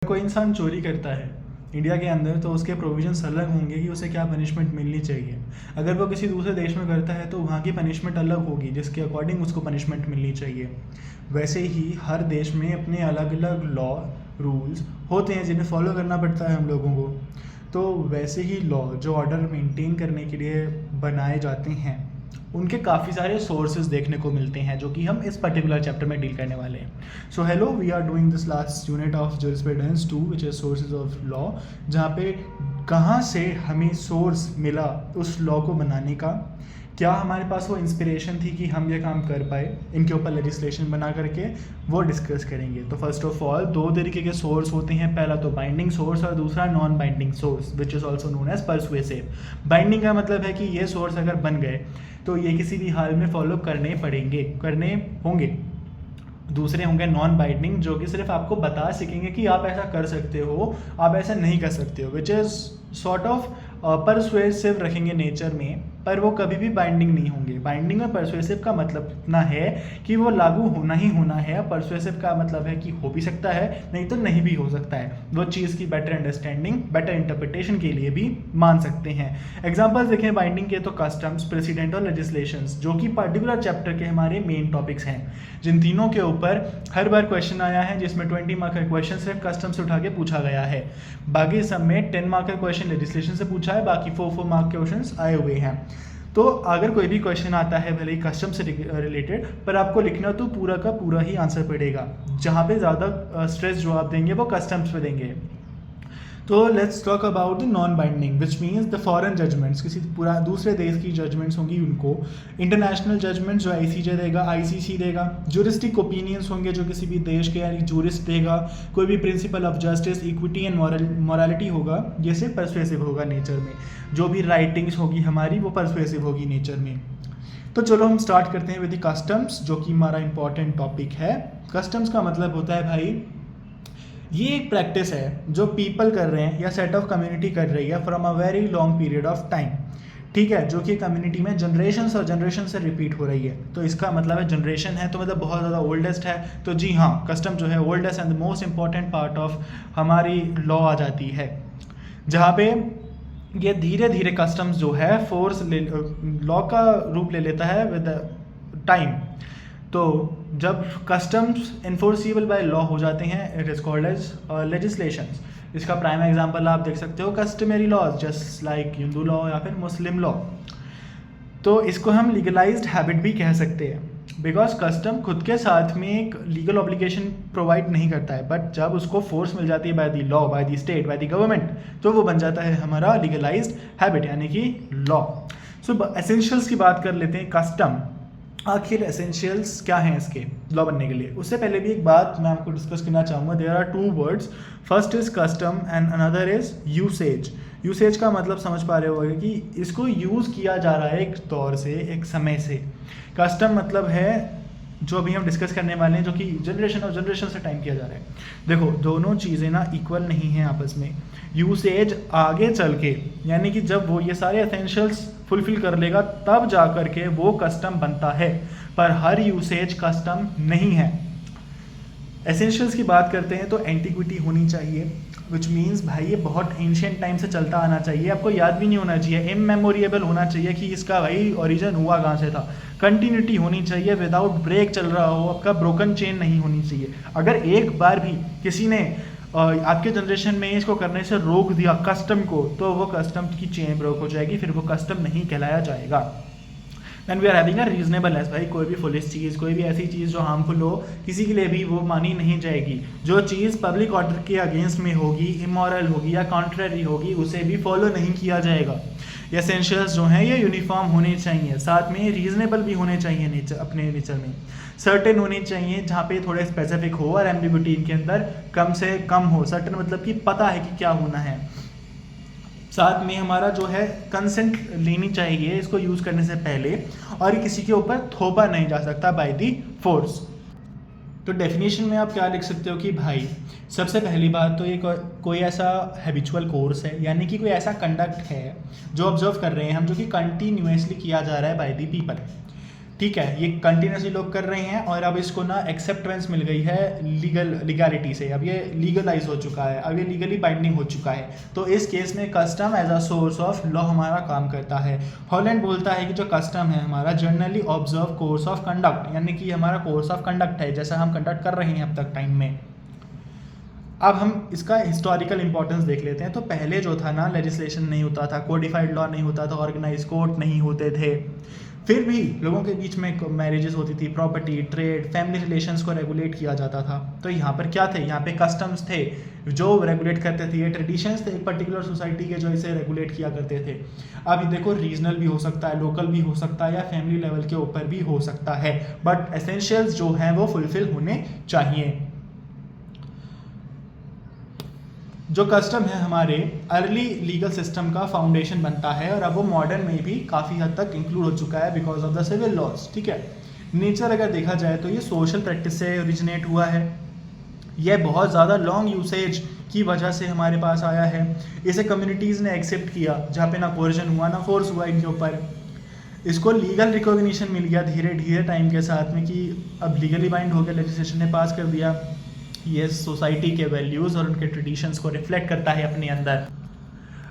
कोई इंसान चोरी करता है इंडिया के अंदर तो उसके प्रोविजंस अलग होंगे कि उसे क्या पनिशमेंट मिलनी चाहिए। अगर वो किसी दूसरे देश में करता है तो वहाँ की पनिशमेंट अलग होगी जिसके अकॉर्डिंग उसको पनिशमेंट मिलनी चाहिए। वैसे ही हर देश में अपने अलग अलग लॉ रूल्स होते हैं जिन्हें फॉलो करना पड़ता है हम लोगों को। तो वैसे ही लॉ जो ऑर्डर मेंटेन करने के लिए बनाए जाते हैं उनके काफ़ी सारे सोर्सेज देखने को मिलते हैं जो कि हम इस पर्टिकुलर चैप्टर में डील करने वाले हैं। So hello, we are doing this last unit of jurisprudence 2 which is sources of law, जहाँ पे कहाँ से हमें सोर्स मिला उस लॉ को बनाने का, क्या हमारे पास वो इंस्पिरेशन थी कि हम ये काम कर पाए, इनके ऊपर लेजिस्लेशन बना करके वो डिस्कस करेंगे। तो फर्स्ट ऑफ ऑल दो तरीके के सोर्स होते हैं, पहला तो बाइंडिंग सोर्स और दूसरा non binding source which is also known as persuasive. Binding का मतलब है कि ये सोर्स अगर बन गए तो ये किसी भी हाल में फॉलो करने होंगे। दूसरे होंगे नॉन बाइंडिंग जो कि सिर्फ आपको बता सकेंगे कि आप ऐसा कर सकते हो, आप ऐसा नहीं कर सकते हो, which is sort of persuasive रखेंगे नेचर में, पर वो कभी भी बाइंडिंग नहीं होंगे। बाइंडिंग और परसुएसिव का मतलब इतना है कि वो लागू होना ही होना है। परसुएसिव का मतलब है कि हो भी सकता है, नहीं तो नहीं भी हो सकता है। वो चीज़ की बेटर अंडरस्टैंडिंग, बेटर इंटरप्रिटेशन के लिए भी मान सकते हैं। एग्जाम्पल्स देखें बाइंडिंग के तो कस्टम्स, प्रेसिडेंट और लेजिस्लेशंस, जो कि पर्टिकुलर चैप्टर के हमारे मेन टॉपिक्स हैं, जिन तीनों के ऊपर हर बार क्वेश्चन आया है, जिसमें 20 मार्क का क्वेश्चन सिर्फ कस्टम से उठा के पूछा गया है। बाकी सब में 10 मार्क का क्वेश्चन लेजिस्लेशन से पूछा है, बाकी 4 मार्क के क्वेश्चन आए हुए हैं। तो अगर कोई भी क्वेश्चन आता है भले ही कस्टम से रिलेटेड, पर आपको लिखना तो पूरा का पूरा ही आंसर पड़ेगा। जहाँ पे ज़्यादा स्ट्रेस जो आप देंगे वो कस्टम्स पे देंगे। तो let's talk about the non binding which means the foreign judgments, किसी पूरा दूसरे देश की जजमेंट्स होंगी उनको। इंटरनेशनल जजमेंट जो ICJ देगा, ICC देगा। ज्यूरिस्टिक ओपिनियंस होंगे जो किसी भी देश के यानी जूरिस्ट देगा। कोई भी principle of justice, equity and morality होगा, ये सिर्फ परसुएसिव होगा नेचर में। जो भी राइटिंग्स होगी हमारी वो परसुएसिव होगी नेचर में। तो चलो हम स्टार्ट करते हैं विद द कस्टम्स, जो कि हमारा इंपॉर्टेंट टॉपिक है। कस्टम्स का मतलब होता है भाई, ये एक प्रैक्टिस है जो पीपल कर रहे हैं या सेट ऑफ कम्युनिटी कर रही है from a very long period of time, ठीक है, जो कि कम्युनिटी में जनरेशन और जनरेशन से रिपीट हो रही है। तो इसका मतलब है जनरेशन है तो मतलब बहुत ज़्यादा ओल्डेस्ट है। तो जी हाँ, कस्टम जो है oldest and the most important part of हमारी लॉ आ जाती है, जहाँ पे ये धीरे धीरे कस्टम्स जो है फोर्स लॉ का रूप ले लेता है विद टाइम। तो जब कस्टम्स इन्फोर्सिबल बाय लॉ हो जाते हैं, it is called as legislations. इसका प्राइम एग्जांपल आप देख सकते हो customary laws, just like Hindu law या फिर मुस्लिम लॉ। तो इसको हम लीगलाइज्ड हैबिट भी कह सकते हैं, बिकॉज कस्टम खुद के साथ में एक लीगल ऑब्लिगेशन प्रोवाइड नहीं करता है, बट जब उसको फोर्स मिल जाती है by the law, by the state, by the government, तो वो बन जाता है हमारा लीगलाइज्ड हैबिट यानी कि लॉ। सो एसेंशियल्स की बात कर लेते हैं। कस्टम, आखिर एसेंशियल्स क्या हैं इसके लॉ बनने के लिए। उससे पहले भी एक बात मैं आपको डिस्कस करना चाहूँगा। There are 2 words, first is custom and another is usage. Usage का मतलब समझ पा रहे होंगे कि इसको यूज़ किया जा रहा है एक दौर से, एक समय से। कस्टम मतलब है जो अभी हम डिस्कस करने वाले हैं, जो कि जनरेशन और जनरेशन से टाइम किया जा रहा है। देखो दोनों चीज़ें ना इक्वल नहीं हैं आपस में। यूसेज आगे चल के, यानी कि जब वो ये सारे एसेंशियल्स फुलफिल कर लेगा तब जा कर के वो कस्टम बनता है, पर हर यूसेज कस्टम नहीं है। एसेंशियल्स की बात करते हैं तो एंटीक्विटी होनी चाहिए, विच मीन्स भाई ये बहुत एंशियंट टाइम से चलता आना चाहिए, आपको याद भी नहीं होना चाहिए, इममेमोरिएबल होना चाहिए कि इसका भाई ओरिजिन हुआ कहाँ से था। कंटिन्यूटी होनी चाहिए, विदाउट ब्रेक चल रहा हो, आपका ब्रोकन चेन नहीं होनी चाहिए। अगर एक बार भी किसी ने आपके जनरेशन में इसको करने से रोक दिया कस्टम को, तो वो कस्टम की चेन ब्रोक हो जाएगी, फिर वो कस्टम नहीं कहलाया जाएगा। Then we are having a reasonableness, भाई कोई भी फुलिश चीज़, कोई भी ऐसी चीज़ जो हार्मफुल हो किसी के लिए भी वो मानी नहीं जाएगी। जो चीज़ पब्लिक ऑर्डर के अगेंस्ट में होगी, इमोरल होगी या कॉन्ट्ररी होगी, उसे भी फॉलो नहीं किया जाएगा। एसेंशियल्स जो हैं ये यूनिफॉर्म होने चाहिए, साथ में रीजनेबल भी होने चाहिए नेचर, अपने नेचर में सर्टेन होने चाहिए, जहाँ पे थोड़े स्पेसिफिक हो और एम्बिग्युइटी इनके अंदर कम से कम हो। सर्टेन मतलब कि पता है कि क्या होना है। साथ में हमारा जो है कंसेंट लेनी चाहिए इसको यूज़ करने से पहले, और किसी के ऊपर थोपा नहीं जा सकता बाय दी फोर्स। तो डेफिनेशन में आप क्या लिख सकते हो कि भाई सबसे पहली बात तो ये कोई ऐसा हैबिचुअल कोर्स है, यानी कि कोई ऐसा कंडक्ट है जो ऑब्जर्व कर रहे हैं हम, जो कि कंटिन्यूसली किया जा रहा है बाय दी पीपल। ठीक है, ये कंटिन्यूसली लोग कर रहे हैं और अब इसको ना एक्सेप्टेंस मिल गई है लीगैलिटी से, अब ये लीगलाइज हो चुका है, अब ये लीगली बाइंडिंग हो चुका है। तो इस केस में custom as a source of law हमारा काम करता है। हॉलैंड बोलता है कि जो कस्टम है हमारा generally observe course of conduct, यानी कि हमारा कोर्स ऑफ कंडक्ट है जैसा हम कंडक्ट कर रहे हैं अब तक टाइम में। अब हम इसका हिस्टोरिकल इंपॉर्टेंस देख लेते हैं। तो पहले जो था ना, लेजिस्लेशन नहीं होता था, कोडिफाइड लॉ नहीं होता था, ऑर्गेनाइज कोर्ट नहीं होते थे, फिर भी लोगों के बीच में मैरिजेस होती थी, प्रॉपर्टी, ट्रेड, फैमिली रिलेशंस को रेगुलेट किया जाता था। तो यहाँ पर क्या थे, यहाँ पे कस्टम्स थे जो रेगुलेट करते थे, ये ट्रेडिशंस थे एक पर्टिकुलर सोसाइटी के जो इसे रेगुलेट किया करते थे। अब ये देखो, रीजनल भी हो सकता है, लोकल भी हो सकता है, या फैमिली लेवल के ऊपर भी हो सकता है, बट एसेंशियल्स जो हैं वो फुलफिल होने चाहिए। जो कस्टम है हमारे अर्ली लीगल सिस्टम का फाउंडेशन बनता है और अब वो मॉडर्न में भी काफ़ी हद तक इंक्लूड हो चुका है because of the civil laws. ठीक है, नेचर अगर देखा जाए तो ये सोशल प्रैक्टिस से ओरिजिनेट हुआ है, ये बहुत ज़्यादा लॉन्ग यूसेज की वजह से हमारे पास आया है। इसे कम्युनिटीज़ ने एक्सेप्ट किया जहाँ पे ना कोर्जन हुआ ना फोर्स हुआ इनके ऊपर। इसको लीगल रिकॉग्निशन मिल गया धीरे धीरे टाइम के साथ में कि अब लीगली बाइंड हो गया, लेजिस्लेशन ने पास कर दिया। ये सोसाइटी के वैल्यूज़ और उनके ट्रेडिशंस को रिफ्लेक्ट करता है अपने अंदर।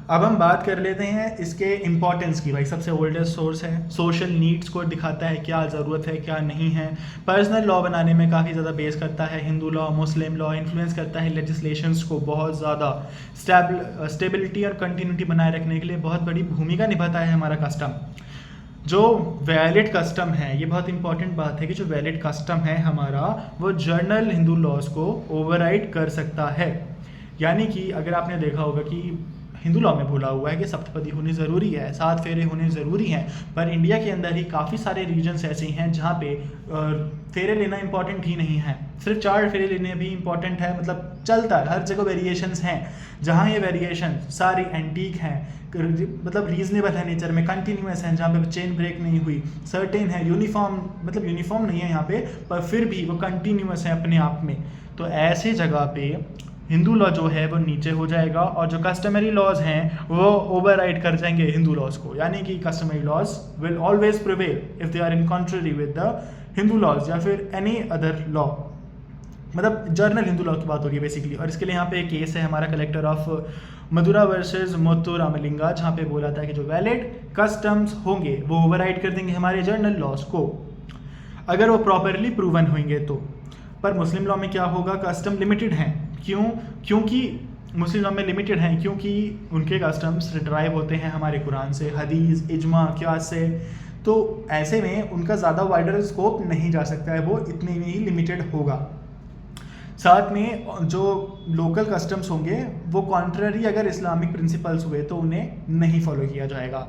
अब हम बात कर लेते हैं इसके इम्पोर्टेंस की। भाई सबसे ओल्डेस्ट सोर्स है, सोशल नीड्स को दिखाता है, क्या ज़रूरत है क्या नहीं है, पर्सनल लॉ बनाने में काफ़ी ज़्यादा बेस करता है, हिंदू लॉ मुस्लिम लॉ इन्फ्लुएंस करता है लेजिस्लेशंस को बहुत ज़्यादा, स्टेबिलिटी और कंटिन्यूटी बनाए रखने के लिए बहुत बड़ी भूमिका निभाता है हमारा कस्टम। जो वैलिड कस्टम है, ये बहुत इंपॉर्टेंट बात है कि जो वैलिड कस्टम है हमारा वो जर्नल हिंदू लॉज को ओवरराइड कर सकता है। यानी कि अगर आपने देखा होगा कि हिंदू लॉ में बोला हुआ है कि सप्तपदी होनी ज़रूरी है, 7 फेरे होने ज़रूरी हैं, पर इंडिया के अंदर ही काफ़ी सारे रीजन्स ऐसे हैं जहाँ पे फेरे लेना इंपॉर्टेंट ही नहीं है, सिर्फ 4 फेरे लेने भी इंपॉर्टेंट है। मतलब चलता है, हर जगह वेरिएशंस हैं, जहाँ ये वेरिएशन सारी एंटीक हैं, मतलब रीजनेबल है नेचर में, कंटिन्यूस है, जहाँ पे चेन ब्रेक नहीं हुई, सर्टेन है, यूनिफॉर्म मतलब यूनिफॉर्म नहीं है यहाँ पे, पर फिर भी वो कंटिन्यूस है अपने आप में। तो ऐसे जगह पे हिंदू लॉ जो है वो नीचे हो जाएगा और जो कस्टमरी लॉज हैं वो ओवरराइड कर जाएंगे हिंदू लॉज को। यानी कि customary laws will always prevail if they are in contrary with the Hindu laws या फिर एनी अदर लॉ। मतलब जर्नल हिंदू लॉ की बात हो रही है बेसिकली। और इसके लिए यहाँ पे एक केस है हमारा collector of Madura versus Muthu Ramalinga, जहाँ पे बोला था कि जो वैलिड कस्टम्स होंगे वो ओवरराइड कर देंगे हमारे जर्नल लॉज को अगर वो प्रॉपरली प्रूवन होंगे तो। पर मुस्लिम लॉ में क्या होगा, कस्टम लिमिटेड हैं। क्योंकि मुस्लिम लॉ में लिमिटेड हैं क्योंकि उनके कस्टम्स ड्राइव होते हैं हमारे कुरान से, हदीस, इजमा, क़ियास से। तो ऐसे में उनका ज़्यादा वाइडर स्कोप नहीं जा सकता है, वो इतने में ही लिमिटेड होगा। साथ में जो लोकल कस्टम्स होंगे वो कॉन्ट्ररी अगर इस्लामिक प्रिंसिपल्स हुए तो उन्हें नहीं फॉलो किया जाएगा।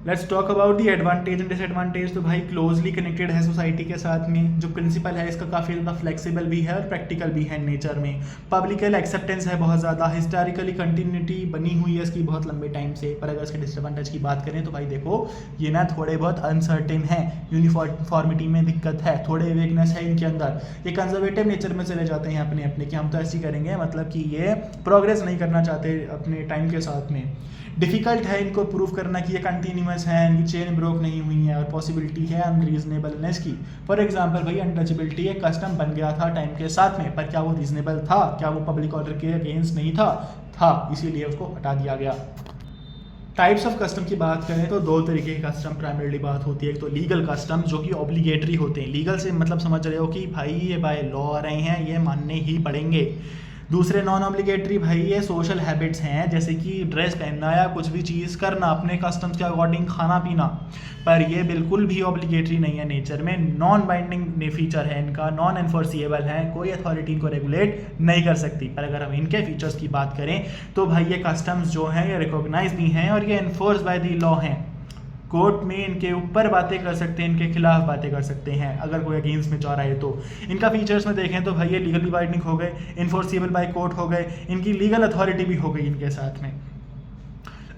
Let's talk about the advantage and disadvantage. तो भाई क्लोजली कनेक्टेड है सोसाइटी के साथ में, जो प्रिंसिपल है इसका काफ़ी ज़्यादा फ्लेक्सिबल भी है और प्रैक्टिकल भी है नेचर में। पब्लिकल एक्सेप्टेंस है बहुत ज़्यादा, हिस्टोरिकली कंटिन्यूटी बनी हुई है इसकी बहुत लंबे टाइम से। पर अगर इसके डिसएडवांटेज की बात करें तो भाई देखो ये ना थोड़े बहुत अनसर्टेन है, यूनिफॉर्मिटी में दिक्कत है, थोड़े वीकनेस है इनके अंदर, ये कंजर्वेटिव नेचर में चले जाते हैं अपने अपने कि हम तो ऐसे ही करेंगे, मतलब कि ये प्रोग्रेस नहीं करना चाहते अपने टाइम के साथ में। डिफ़िकल्ट है इनको प्रूव करना कि ये कंटिन्यूस है, इनकी चेन ब्रोक नहीं हुई है, और पॉसिबिलिटी है अनरीजनेबलनेस की। फॉर एग्जांपल भाई अनटचेबिलिटी एक कस्टम बन गया था टाइम के साथ में, पर क्या वो रीजनेबल था, क्या वो पब्लिक ऑर्डर के अगेंस्ट नहीं था, इसीलिए उसको हटा दिया गया। टाइप्स ऑफ कस्टम की बात करें तो 2 तरीके के कस्टम प्राइमरीली बात होती है। एक तो लीगल कस्टम जो कि ऑब्लिगेटरी होते हैं, लीगल से मतलब समझ रहे हो कि भाई ये बाय लॉ आ रहे हैं, ये मानने ही पड़ेंगे। दूसरे नॉन ऑब्लिगेटरी भाई ये सोशल हैबिट्स हैं, जैसे कि ड्रेस पहनना या कुछ भी चीज़ करना अपने कस्टम्स के अकॉर्डिंग, खाना पीना, पर ये बिल्कुल भी ऑब्लिगेटरी नहीं है नेचर में, नॉन बाइंडिंग फीचर है इनका, नॉन एनफोर्सिएबल है, कोई अथॉरिटी इनको रेगुलेट नहीं कर सकती। पर अगर हम इनके फीचर्स की बात करें तो भाई ये कस्टम्स जो हैं ये रिकॉग्नाइज भी हैं और ये एनफोर्स बाय द लॉ हैं। कोर्ट में इनके ऊपर बातें कर सकते हैं, इनके खिलाफ बातें कर सकते हैं अगर कोई अगेंस्ट में चाह रहा है तो। इनका फीचर्स में देखें तो भाई ये लीगली बाइंडिंग हो गए, इन्फोर्सिबल बाय कोर्ट हो गए, इनकी लीगल अथॉरिटी भी हो गई इनके साथ में।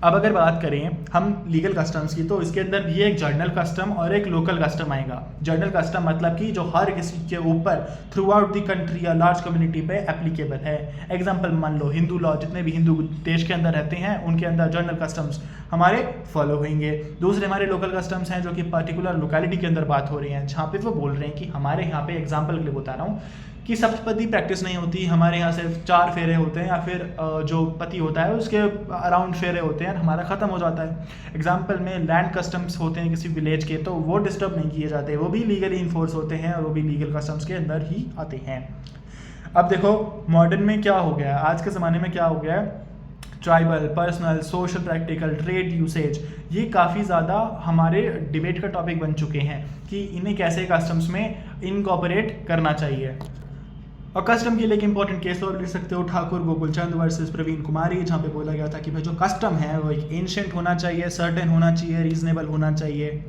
अब अगर बात करें हम लीगल कस्टम्स की, तो इसके अंदर भी एक जर्नल कस्टम और एक लोकल कस्टम आएगा। जर्नल कस्टम मतलब कि जो हर किसी के ऊपर थ्रू आउट द कंट्री या लार्ज कम्युनिटी पे एप्लीकेबल है। एग्जांपल मान लो हिंदू लॉ, जितने भी हिंदू देश के अंदर रहते हैं उनके अंदर जर्नल कस्टम्स हमारे फॉलो होंगे। दूसरे हमारे लोकल कस्टम्स हैं जो कि पर्टिकुलर लोकेलिटी के अंदर बात हो रही हैं, जहाँ पे वो बोल रहे हैं कि हमारे यहाँ पे एग्जाम्पल के लिए बता रहा हूँ कि सप्तपदी प्रैक्टिस नहीं होती, हमारे यहाँ सिर्फ 4 फेरे होते हैं, या फिर जो पति होता है उसके अराउंड फेरे होते हैं, हमारा ख़त्म हो जाता है। एग्जाम्पल में लैंड कस्टम्स होते हैं किसी विलेज के, तो वो डिस्टर्ब नहीं किए जाते, वो भी लीगली इन्फोर्स होते हैं और वो भी लीगल कस्टम्स के अंदर ही आते हैं। अब देखो मॉडर्न में क्या हो गया है, आज के ज़माने में क्या हो गया है, tribal, personal, social, practical, trade usage, ये काफ़ी ज़्यादा हमारे डिबेट का टॉपिक बन चुके हैं कि इन्हें कैसे कस्टम्स में इनकॉर्पोरेट करना चाहिए। और कस्टम के लिए एक इंपॉर्टेंट केस लॉ लिख सकते हो, ठाकुर गोकुलचंद वर्सेस प्रवीण कुमारी, जहाँ पे बोला गया था कि भाई जो कस्टम है वो एक एंशिएंट होना चाहिए, सर्टेन होना चाहिए, रीजनेबल होना चाहिए,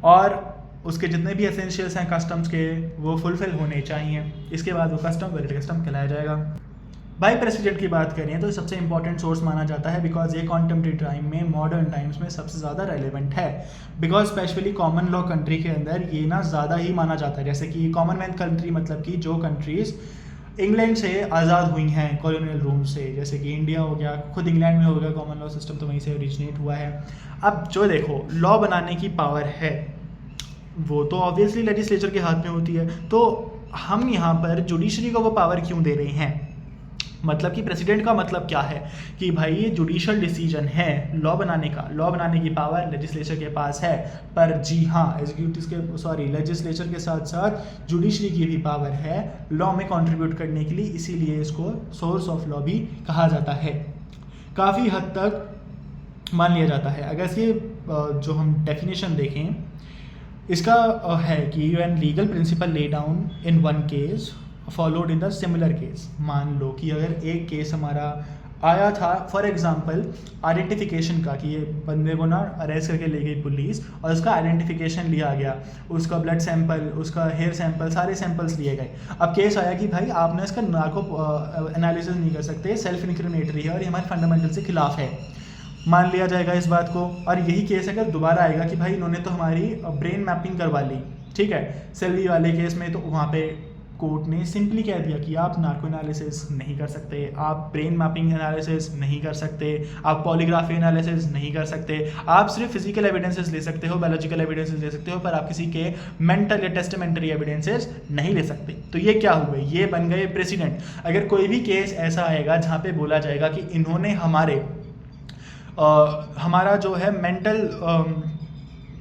और उसके जितने भी एसेंशियल्स हैं कस्टम्स के वो फुलफिल होने चाहिए। इसके बाद वो कस्टम वैलिड कस्टम कहलाया जाएगा। भाई प्रेसिडेंट की बात करें तो सबसे इंपॉर्टेंट सोर्स माना जाता है, बिकॉज ये कॉन्टेम्प्रेरी टाइम में, मॉडर्न टाइम्स में सबसे ज़्यादा रेलिवेंट है, because specially common law country के अंदर ये ना ज़्यादा ही माना जाता है। जैसे कि कॉमनवेल्थ कंट्री मतलब कि जो कंट्रीज़ इंग्लैंड से आज़ाद हुई हैं कॉलोनियल रूल से, जैसे कि इंडिया हो गया, खुद इंग्लैंड में हो गया कॉमन लॉ सिस्टम, तो वहीं से ओरिजिनेट हुआ है। अब जो देखो लॉ बनाने की पावर है वो तो ऑब्वियसली लेजिस्लेचर के हाथ में होती है, तो हम यहाँ पर जुडिशरी को वो पावर क्यों दे रहे हैं, मतलब कि प्रेसिडेंट का मतलब क्या है कि भाई ये जुडिशियल डिसीजन है लॉ बनाने का, लॉ बनाने की पावर लेजिस्लेचर के पास है, पर जी हाँ लेजिस्लेचर के साथ साथ जुडिशरी की भी पावर है लॉ में कंट्रीब्यूट करने के लिए, इसीलिए इसको सोर्स ऑफ लॉ भी कहा जाता है। काफ़ी हद तक मान लिया जाता है। अगर ये जो हम डेफिनेशन देखें इसका है कि when legal principal lay down in one case followed in the similar case. मान लो कि अगर एक केस हमारा आया था फॉर एग्जांपल आइडेंटिफिकेशन का, कि ये बंदे को ना अरेस्ट करके ले गई पुलिस और उसका आइडेंटिफिकेशन लिया गया, उसका ब्लड सैंपल, उसका हेयर सैंपल, सारे सैंपल्स लिए गए। अब केस आया कि भाई आपने इसका नार्को एनालिसिस नहीं कर सकते, सेल्फ इंक्रिमिनेटरी है और ये हमारे फंडामेंटल से खिलाफ है, मान लिया जाएगा इस बात को। और यही केस अगर दोबारा आएगा कि भाई इन्होंने तो हमारी ब्रेन मैपिंग करवा ली, ठीक है, सेल्वी वाले केस में, तो वहाँ पे कोर्ट ने सिंपली कह दिया कि आप नार्को एनालिसिस नहीं कर सकते, आप ब्रेन मैपिंग एनालिसिस नहीं कर सकते, आप पॉलीग्राफी एनालिसिस नहीं कर सकते, आप सिर्फ फिजिकल एविडेंसेस ले सकते हो, बायोलॉजिकल एविडेंसेस ले सकते हो, पर आप किसी के मेंटल या टेस्टामेंटरी एविडेंसेस नहीं ले सकते। तो ये क्या हुए, ये बन गए प्रेसिडेंट। अगर कोई भी केस ऐसा आएगा जहाँ पे बोला जाएगा कि इन्होंने हमारा जो है मेंटल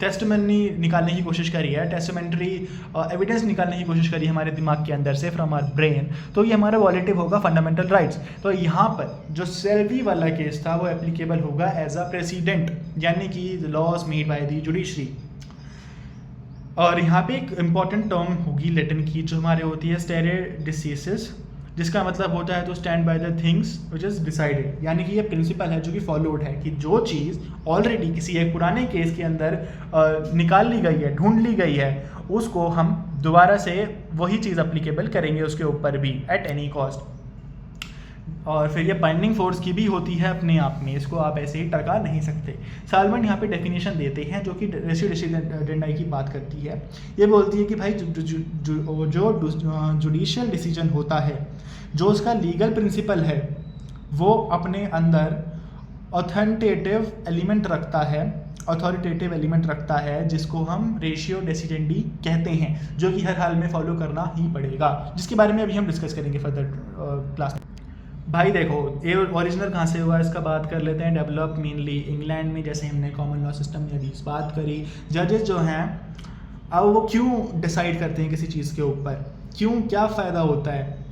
टेस्टमनी निकालने की कोशिश करी है, टेस्टामेंटरी एविडेंस निकालने की कोशिश करी है हमारे दिमाग के अंदर से, फ्रॉम आवर ब्रेन, तो ये हमारा वॉलेटिव होगा फंडामेंटल राइट्स। तो यहाँ पर जो सेल्वी वाला केस था वो एप्लीकेबल होगा एज अ प्रेसिडेंट, यानी कि laws made by the judiciary. और यहाँ पे एक इम्पॉर्टेंट टर्म होगी लैटिन की जो हमारे होती है स्टेरे डिसीसेस, जिसका मतलब होता है to stand by the things which is decided, यानी कि ये प्रिंसिपल है जो कि फॉलोड है कि जो चीज़ ऑलरेडी किसी एक पुराने केस के अंदर निकाल ली गई है, ढूंढ ली गई है, उसको हम दोबारा से वही चीज़ अप्लीकेबल करेंगे उसके ऊपर भी एट एनी कॉस्ट। और फिर ये बाइंडिंग फोर्स की भी होती है अपने आप में, इसको आप ऐसे ही टरका नहीं सकते। साल्मन यहाँ पे डेफिनेशन देते हैं जो कि रेशियो डिसीडेंडाई की बात करती है। ये बोलती है कि भाई जो जुडिशियल डिसीजन होता है, जो उसका लीगल प्रिंसिपल है, वो अपने अंदर ऑथेंटेटिव एलिमेंट रखता है जिसको हम रेशियो डेसिडेंडी कहते हैं, जो कि हर हाल में फॉलो करना ही पड़ेगा, जिसके बारे में अभी हम डिस्कस करेंगे फर्दर क्लास में। भाई देखो ये ओरिजिनल कहाँ से हुआ इसका बात कर लेते हैं। डेवलप मेनली इंग्लैंड में, जैसे हमने कॉमन लॉ सिस्टम में अभी बात करी। जजेस जो हैं अब वो क्यों डिसाइड करते हैं किसी चीज़ के ऊपर, क्यों, क्या फ़ायदा होता है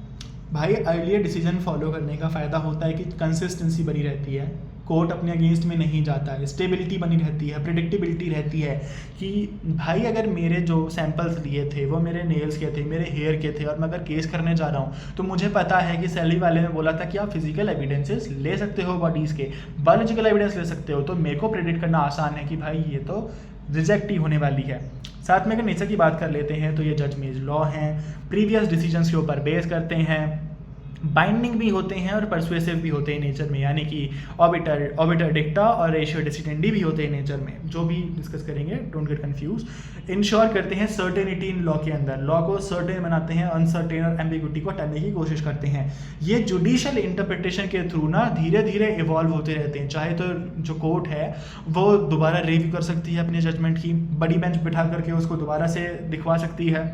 भाई? अर्लियर डिसीजन फॉलो करने का फ़ायदा होता है कि कंसिस्टेंसी बनी रहती है, कोर्ट अपने अगेंस्ट में नहीं जाता है, स्टेबिलिटी बनी रहती है, प्रिडिक्टेबिलिटी रहती है कि भाई अगर मेरे जो सैंपल्स लिए थे वो मेरे नेल्स के थे, मेरे हेयर के थे, और मैं अगर केस करने जा रहा हूँ तो मुझे पता है कि सैलरी वाले ने बोला था कि आप फिजिकल एविडेंसेस ले सकते हो बॉडीज़ के, बायोलॉजिकल एविडेंस ले सकते हो, तो मेरे को प्रेडिक्ट करना आसान है कि भाई ये तो रिजेक्ट ही होने वाली है। साथ में अगर नेचर की बात कर लेते हैं तो ये जजमेज लॉ हैं, प्रीवियस डिसीजंस के ऊपर बेस करते हैं, बाइंडिंग भी होते हैं और परसुएसिव भी होते हैं नेचर में, यानी कि ऑबिटर डिक्टा और रेशियो डेसिडेंडी भी होते हैं नेचर में, जो भी डिस्कस करेंगे, डोंट गेट कंफ्यूज। इंश्योर करते हैं सर्टेनिटी इन लॉ के अंदर, लॉ को सर्टेन बनाते हैं, अनसर्टेन और एम्बिग्युइटी को हटाने की कोशिश करते हैं। ये जुडिशियल इंटरप्रिटेशन के थ्रू ना धीरे धीरे इवॉल्व होते रहते हैं। चाहे तो जो कोर्ट है वो दोबारा रिव्यू कर सकती है अपने जजमेंट की, बड़ी बेंच बिठा करके उसको दोबारा से दिखवा सकती है,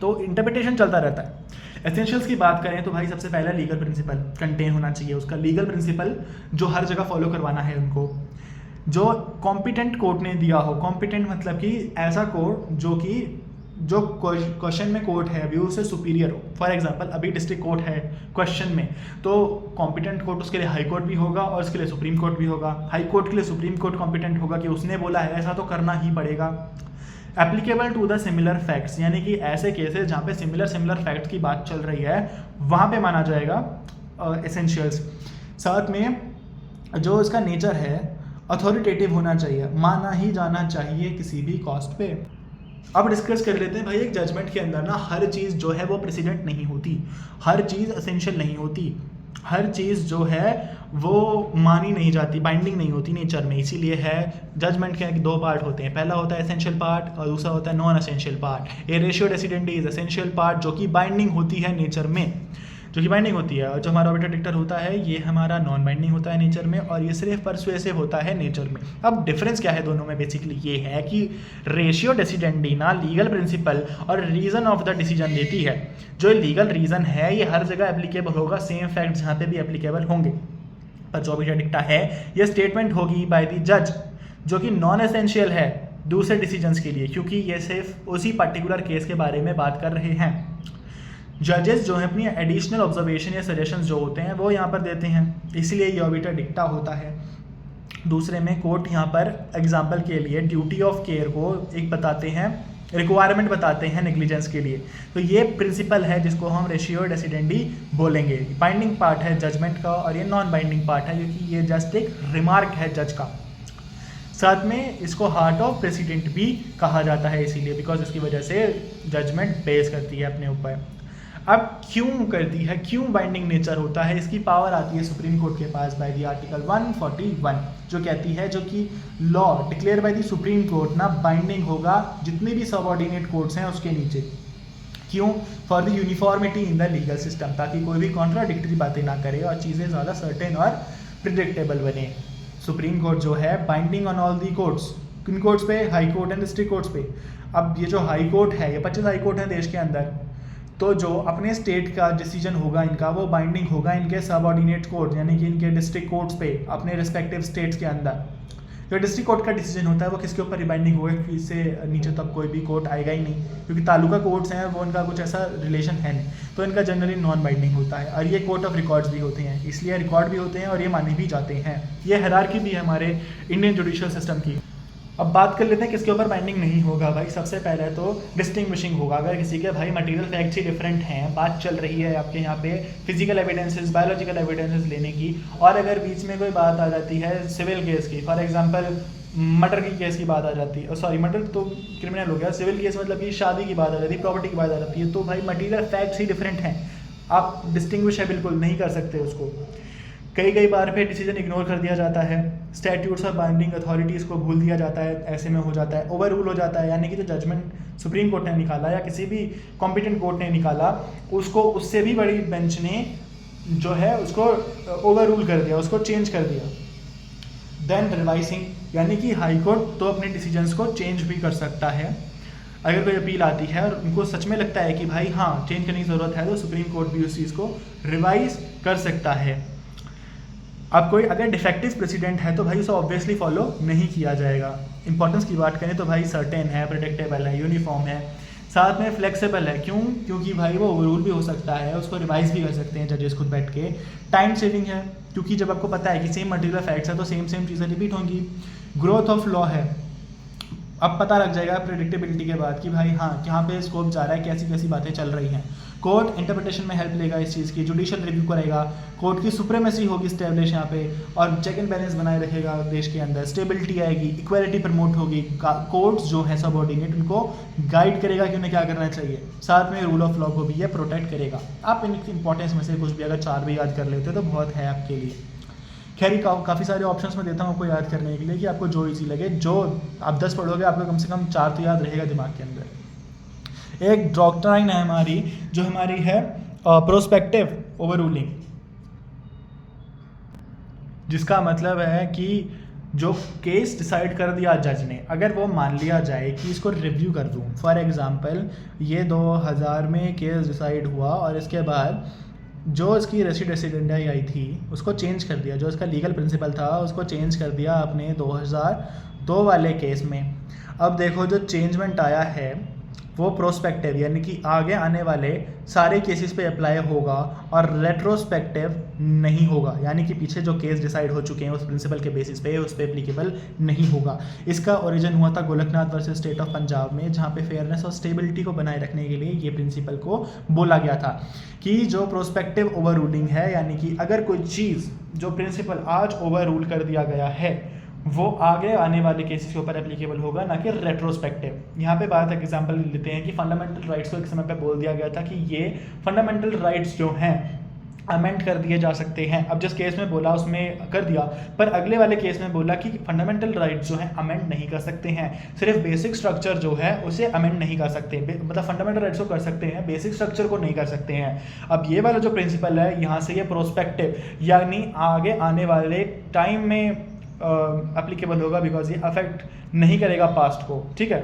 तो इंटरप्रिटेशन चलता रहता है। एसेंशियल्स की बात करें तो भाई सबसे पहला लीगल प्रिंसिपल कंटेन होना चाहिए, उसका लीगल प्रिंसिपल जो हर जगह फॉलो करवाना है उनको, जो कॉम्पिटेंट कोर्ट ने दिया हो। कॉम्पिटेंट मतलब कि ऐसा कोर्ट जो क्वेश्चन में कोर्ट है अभी उससे सुपीरियर हो। फॉर एग्जांपल अभी डिस्ट्रिक्ट कोर्ट है क्वेश्चन में, तो कॉम्पिटेंट कोर्ट उसके लिए हाई कोर्ट भी होगा और उसके लिए सुप्रीम कोर्ट भी होगा। हाई कोर्ट के लिए सुप्रीम कोर्ट कॉम्पिटेंट होगा कि उसने बोला है ऐसा तो करना ही पड़ेगा। Applicable to the similar facts, यानी कि ऐसे केसेस जहाँ पे सिमिलर फैक्ट्स की बात चल रही है वहाँ पे माना जाएगा एसेंशियल्स। साथ में जो इसका नेचर है अथॉरिटेटिव होना चाहिए, माना ही जाना चाहिए किसी भी कॉस्ट पे। अब डिस्कस कर लेते हैं भाई, एक जजमेंट के अंदर ना हर चीज़ जो है वो प्रेसिडेंट नहीं होती, हर चीज़ एसेंशियल नहीं होती, हर चीज़ जो है वो मानी नहीं जाती, बाइंडिंग नहीं होती नेचर में। इसीलिए है जजमेंट के दो पार्ट होते हैं, पहला होता है एसेंशियल पार्ट और दूसरा होता है non essential part. A ratio decidendi is essential part जो कि बाइंडिंग होती है नेचर में, जो कि बाइंडिंग होती है, और जो हमारा ऑबिटर डिक्टर होता है ये हमारा नॉन बाइंडिंग होता है नेचर में, और ये सिर्फ परसुएसिव होता है नेचर में। अब डिफरेंस क्या है दोनों में? बेसिकली ये है कि रेशियो डेसिडेंडी ना लीगल प्रिंसिपल और रीजन ऑफ द डिसीजन देती है। जो लीगल रीजन है ये हर जगह एप्लीकेबल होगा, सेम फैक्ट जहाँ पे भी एप्लीकेबल होंगे। पर जो ऑबिटर डिक्टा है ये स्टेटमेंट होगी बाय द जज, जो कि नॉन एसेंशियल है दूसरे डिसीजंस के लिए, क्योंकि ये सिर्फ उसी पर्टिकुलर केस के बारे में बात कर रहे हैं। जजेस जो है अपनी एडिशनल ऑब्जर्वेशन या सजेशंस जो होते हैं वो यहाँ पर देते हैं, इसलिए ये ऑबिटर डिक्टा होता है। दूसरे में कोर्ट यहाँ पर एग्जाम्पल के लिए ड्यूटी ऑफ केयर को एक बताते हैं, रिक्वायरमेंट बताते हैं नेग्लिजेंस के लिए। तो ये प्रिंसिपल है जिसको हम रेशियो डेसिडेंडी बोलेंगे। बाइंडिंग पार्ट है जजमेंट का और ये नॉन बाइंडिंग पार्ट है, क्योंकि ये जस्ट एक रिमार्क है जज का। साथ में इसको हार्ट ऑफ प्रेसिडेंट भी कहा जाता है, इसीलिए बिकॉज इसकी वजह से जजमेंट बेस करती है अपने ऊपर। अब क्यों करती है, क्यों बाइंडिंग नेचर होता है? इसकी पावर आती है सुप्रीम कोर्ट के पास बाय द आर्टिकल 141, जो कहती है, जो कि law declare by the supreme court ना बाइंडिंग होगा जितने भी सबऑर्डिनेट कोर्ट्स हैं उसके नीचे। क्यों? For the uniformity in the legal system, ताकि कोई भी कॉन्ट्राडिक्टरी बातें ना करे और चीज़ें ज़्यादा सर्टेन और प्रिडिक्टेबल बने। सुप्रीम कोर्ट जो है binding on all the courts, किन कोर्ट्स पे? High court and district courts पे। अब ये जो हाई कोर्ट है, ये 25 हाई कोर्ट हैं देश के अंदर, तो जो अपने स्टेट का डिसीजन होगा इनका वो बाइंडिंग होगा इनके सबऑर्डिनेट कोर्ट यानी कि इनके डिस्ट्रिक्ट कोर्ट्स पे अपने रिस्पेक्टिव स्टेट्स के अंदर। जो डिस्ट्रिक्ट कोर्ट का डिसीजन होता है वो किसके ऊपर बाइंडिंग होगा? इससे नीचे तक कोई भी कोर्ट आएगा ही नहीं, क्योंकि तालुका कोर्ट्स हैं वो इनका कुछ ऐसा रिलेशन है नहीं, तो इनका जनरली नॉन बाइंडिंग होता है। और ये कोर्ट ऑफ रिकॉर्ड्स भी होते हैं, इसलिए रिकॉर्ड भी होते हैं और ये माने भी जाते हैं। ये हायरार्की भी है हमारे इंडियन जुडिशियल सिस्टम की। अब बात कर लेते हैं किसके ऊपर बाइंडिंग नहीं होगा। भाई सबसे पहले तो डिस्टिंग्विशिंग होगा। अगर किसी के भाई मटेरियल फैक्ट्स ही डिफरेंट हैं, बात चल रही है आपके यहाँ पे फिजिकल एविडेंसेस, बायोलॉजिकल एविडेंसेस लेने की, और अगर बीच में कोई बात आ जाती है सिविल केस की, फॉर एग्जांपल मर्डर की केस की बात आ जाती है, सॉरी मर्डर तो क्रिमिनल हो गया, सिविल केस मतलब कि शादी की बात आ जाती है, प्रॉपर्टी की बात आ जाती है, तो भाई मटेरियल फैक्ट्स ही डिफरेंट हैं, आप डिस्टिंग्विश है बिल्कुल नहीं कर सकते उसको। कई बार पे डिसीजन इग्नोर कर दिया जाता है, स्टैट्यूट्स और बाइंडिंग अथॉरिटीज़ को भूल दिया जाता है, ऐसे में हो जाता है ओवर रूल हो जाता है, यानी कि जो जजमेंट सुप्रीम कोर्ट ने निकाला या किसी भी कॉम्पिटेंट कोर्ट ने निकाला उसको उससे भी बड़ी बेंच ने जो है उसको ओवर रूल कर दिया, उसको चेंज कर दिया। देन रिवाइसिंग, यानी कि हाई कोर्ट तो अपने डिसीजंस को चेंज भी कर सकता है। अगर कोई अपील आती है और उनको सच में लगता है कि भाई हाँ चेंज करने की ज़रूरत है, तो सुप्रीम कोर्ट भी उस चीज़ को रिवाइज कर सकता है। अब कोई अगर डिफेक्टिव प्रेसिडेंट है तो भाई उसे ऑब्वियसली फॉलो नहीं किया जाएगा। इंपॉर्टेंस की बात करें तो भाई सर्टेन है, प्रेडिक्टेबल है, यूनिफॉर्म है, साथ में फ्लेक्सिबल है। क्यों? क्योंकि भाई वो ओवररूल भी हो सकता है, उसको रिवाइज भी कर सकते हैं जजेस खुद बैठ के। टाइम सेविंग है, क्योंकि जब आपको पता है कि सेम मटेरियल फैक्ट्स है तो सेम चीज़ें रिपीट होंगी। ग्रोथ ऑफ लॉ है, अब पता लग जाएगा प्रेडिक्टेबिलिटी के बाद कि भाई हाँ कहाँ पे स्कोप जा रहा है, कैसी कैसी बातें चल रही हैं, कोर्ट इंटरप्रिटेशन में हेल्प लेगा इस चीज़ की, जुडिशियल रिव्यू करेगा, कोर्ट की सुप्रीमेसी होगी स्टेब्लिश यहाँ पे, और चेक एंड बैलेंस बनाए रखेगा देश के अंदर, स्टेबिलिटी आएगी, इक्वालिटी प्रमोट होगी, कोर्ट्स जो है सबऑर्डिनेट उनको गाइड करेगा कि उन्हें क्या करना चाहिए, साथ में रूल ऑफ लॉ को भी ये प्रोटेक्ट करेगा। आप इनकी इंपॉर्टेंस में से कुछ भी अगर 4 भी याद कर लेते तो बहुत है आपके लिए। खैर काफ़ी सारे ऑप्शंस मैं देता हूँ आपको याद करने के लिए कि आपको जो इजी लगे, जो आप 10 पढ़ोगे आपको कम से कम 4 तो याद रहेगा दिमाग के अंदर। एक डॉक्ट्राइन है हमारी, जो हमारी है प्रोस्पेक्टिव ओवर रूलिंग, जिसका मतलब है कि जो केस डिसाइड कर दिया जज ने, अगर वो मान लिया जाए कि इसको रिव्यू कर दूँ, फॉर एग्जांपल ये 2000 में केस डिसाइड हुआ और इसके बाद जो इसकी रेसिडेंडाई आई थी उसको चेंज कर दिया, जो इसका लीगल प्रिंसिपल था उसको चेंज कर दिया अपने 2002 वाले केस में। अब देखो जो चेंजमेंट आया है वो प्रोस्पेक्टिव यानी कि आगे आने वाले सारे केसेस पे अप्लाई होगा और रेट्रोस्पेक्टिव नहीं होगा, यानी कि पीछे जो केस डिसाइड हो चुके हैं उस प्रिंसिपल के बेसिस पे उस पर एप्लीकेबल नहीं होगा। इसका ओरिजिन हुआ था Golaknath versus state of Punjab में, जहाँ पे फेयरनेस और स्टेबिलिटी को बनाए रखने के लिए ये प्रिंसिपल को बोला गया था कि जो प्रोस्पेक्टिव ओवर रूलिंग है, यानी कि अगर कोई चीज़ जो प्रिंसिपल आज ओवर रूल कर दिया गया है वो आगे आने वाले केसेस के ऊपर एप्लीकेबल होगा, ना कि रेट्रोस्पेक्टिव। यहाँ पे बात एग्जांपल लेते हैं कि फंडामेंटल राइट्स को एक समय पे बोल दिया गया था कि ये फंडामेंटल राइट्स जो हैं अमेंड कर दिए जा सकते हैं। अब जिस केस में बोला उसमें कर दिया, पर अगले वाले केस में बोला कि फंडामेंटल राइट्स जो हैं अमेंड नहीं कर सकते हैं, सिर्फ बेसिक स्ट्रक्चर जो है उसे अमेंड नहीं कर सकते, मतलब फंडामेंटल राइट्स को कर सकते हैं, बेसिक स्ट्रक्चर को नहीं कर सकते हैं। अब ये वाला जो प्रिंसिपल है यहाँ से ये प्रोस्पेक्टिव यानी आगे आने वाले टाइम में एप्लीकेबल होगा, बिकॉज ये अफेक्ट नहीं करेगा पास्ट को। ठीक है,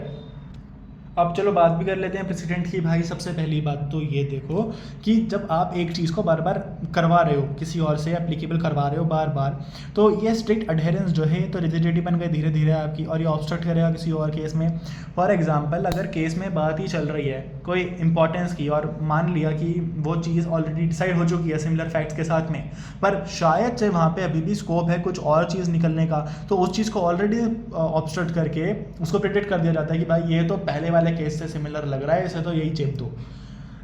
अब चलो बात भी कर लेते हैं प्रेसिडेंट की। भाई सबसे पहली बात तो ये देखो कि जब आप एक चीज़ को बार बार करवा रहे हो, किसी और से एप्लीकेबल करवा रहे हो बार बार, तो ये स्ट्रिक्ट अडेरेंस जो है तो रिजिडिटी बन गई धीरे धीरे आपकी, और ये ऑब्स्ट्रक्ट करेगा किसी और केस में। फॉर एग्जांपल अगर केस में बात ही चल रही है कोई इंपॉर्टेंस की, और मान लिया कि वो चीज़ ऑलरेडी डिसाइड हो चुकी है सिमिलर फैक्ट्स के साथ में, पर शायद से वहाँ पे अभी भी स्कोप है कुछ और चीज़ निकलने का, तो उस चीज़ को ऑलरेडी ऑब्स्ट्रक्ट करके उसको प्रिडिक्ट कर दिया जाता है कि भाई ये तो पहले वाले केस से सिमिलर लग रहा है, इसे तो यही चेप दो।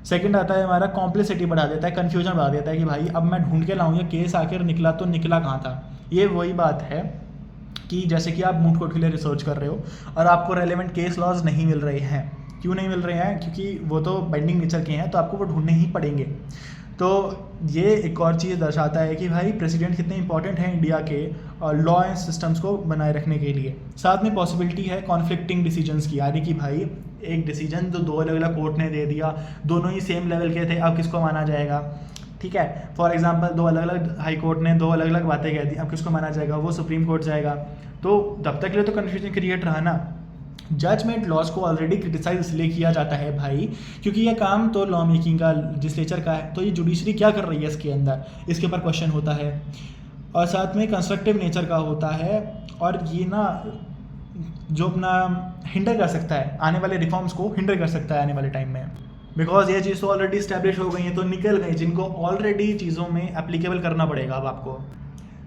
सेकंड आता है हमारा कॉम्प्लेक्सिटी बढ़ा देता है, कन्फ्यूजन बढ़ा देता है कि भाई अब मैं ढूंढ के लाऊं ये केस आखिर निकला तो निकला कहाँ था। ये वही बात है कि जैसे कि आप मूट कोर्ट के लिए रिसर्च कर रहे हो और आपको रेलेवेंट केस लॉज नहीं मिल रहे हैं। क्यों नहीं मिल रहे हैं? क्योंकि वो तो बेंडिंग नेचर के हैं, तो आपको वो ढूंढने ही पड़ेंगे। तो ये एक और चीज़ दर्शाता है कि भाई प्रेसिडेंट कितने इंपॉर्टेंट हैं इंडिया के लॉ एंड सिस्टम्स को बनाए रखने के लिए। साथ में पॉसिबिलिटी है कॉन्फ्लिक्टिंग डिसीजंस की, यानी कि भाई एक डिसीजन जो 2 अलग अलग कोर्ट ने दे दिया, दोनों ही सेम लेवल के थे, अब किसको माना जाएगा? ठीक है, फॉर एग्जांपल 2 अलग अलग हाई कोर्ट ने 2 अलग अलग बातें कह दी, अब किसको माना जाएगा? वो सुप्रीम कोर्ट जाएगा। तो तब तक के लिए तो कन्फ्यूजन क्रिएट रहा ना। जजमेंट लॉज को ऑलरेडी क्रिटिसाइज इसलिए किया जाता है भाई क्योंकि ये काम तो लॉ मेकिंग का, लेजिस्लेचर का है, तो ये जुडिशरी क्या कर रही है इसके अंदर, इसके ऊपर क्वेश्चन होता है। और साथ में कंस्ट्रक्टिव नेचर का होता है, और ये ना जो अपना हिंडर कर सकता है आने वाले रिफॉर्म्स को, हिंडर कर सकता है आने वाले टाइम में, बिकॉज ये चीज़ तो ऑलरेडी स्टैब्लिश हो गई है, तो निकल गई, जिनको ऑलरेडी चीज़ों में एप्लीकेबल करना पड़ेगा अब आपको।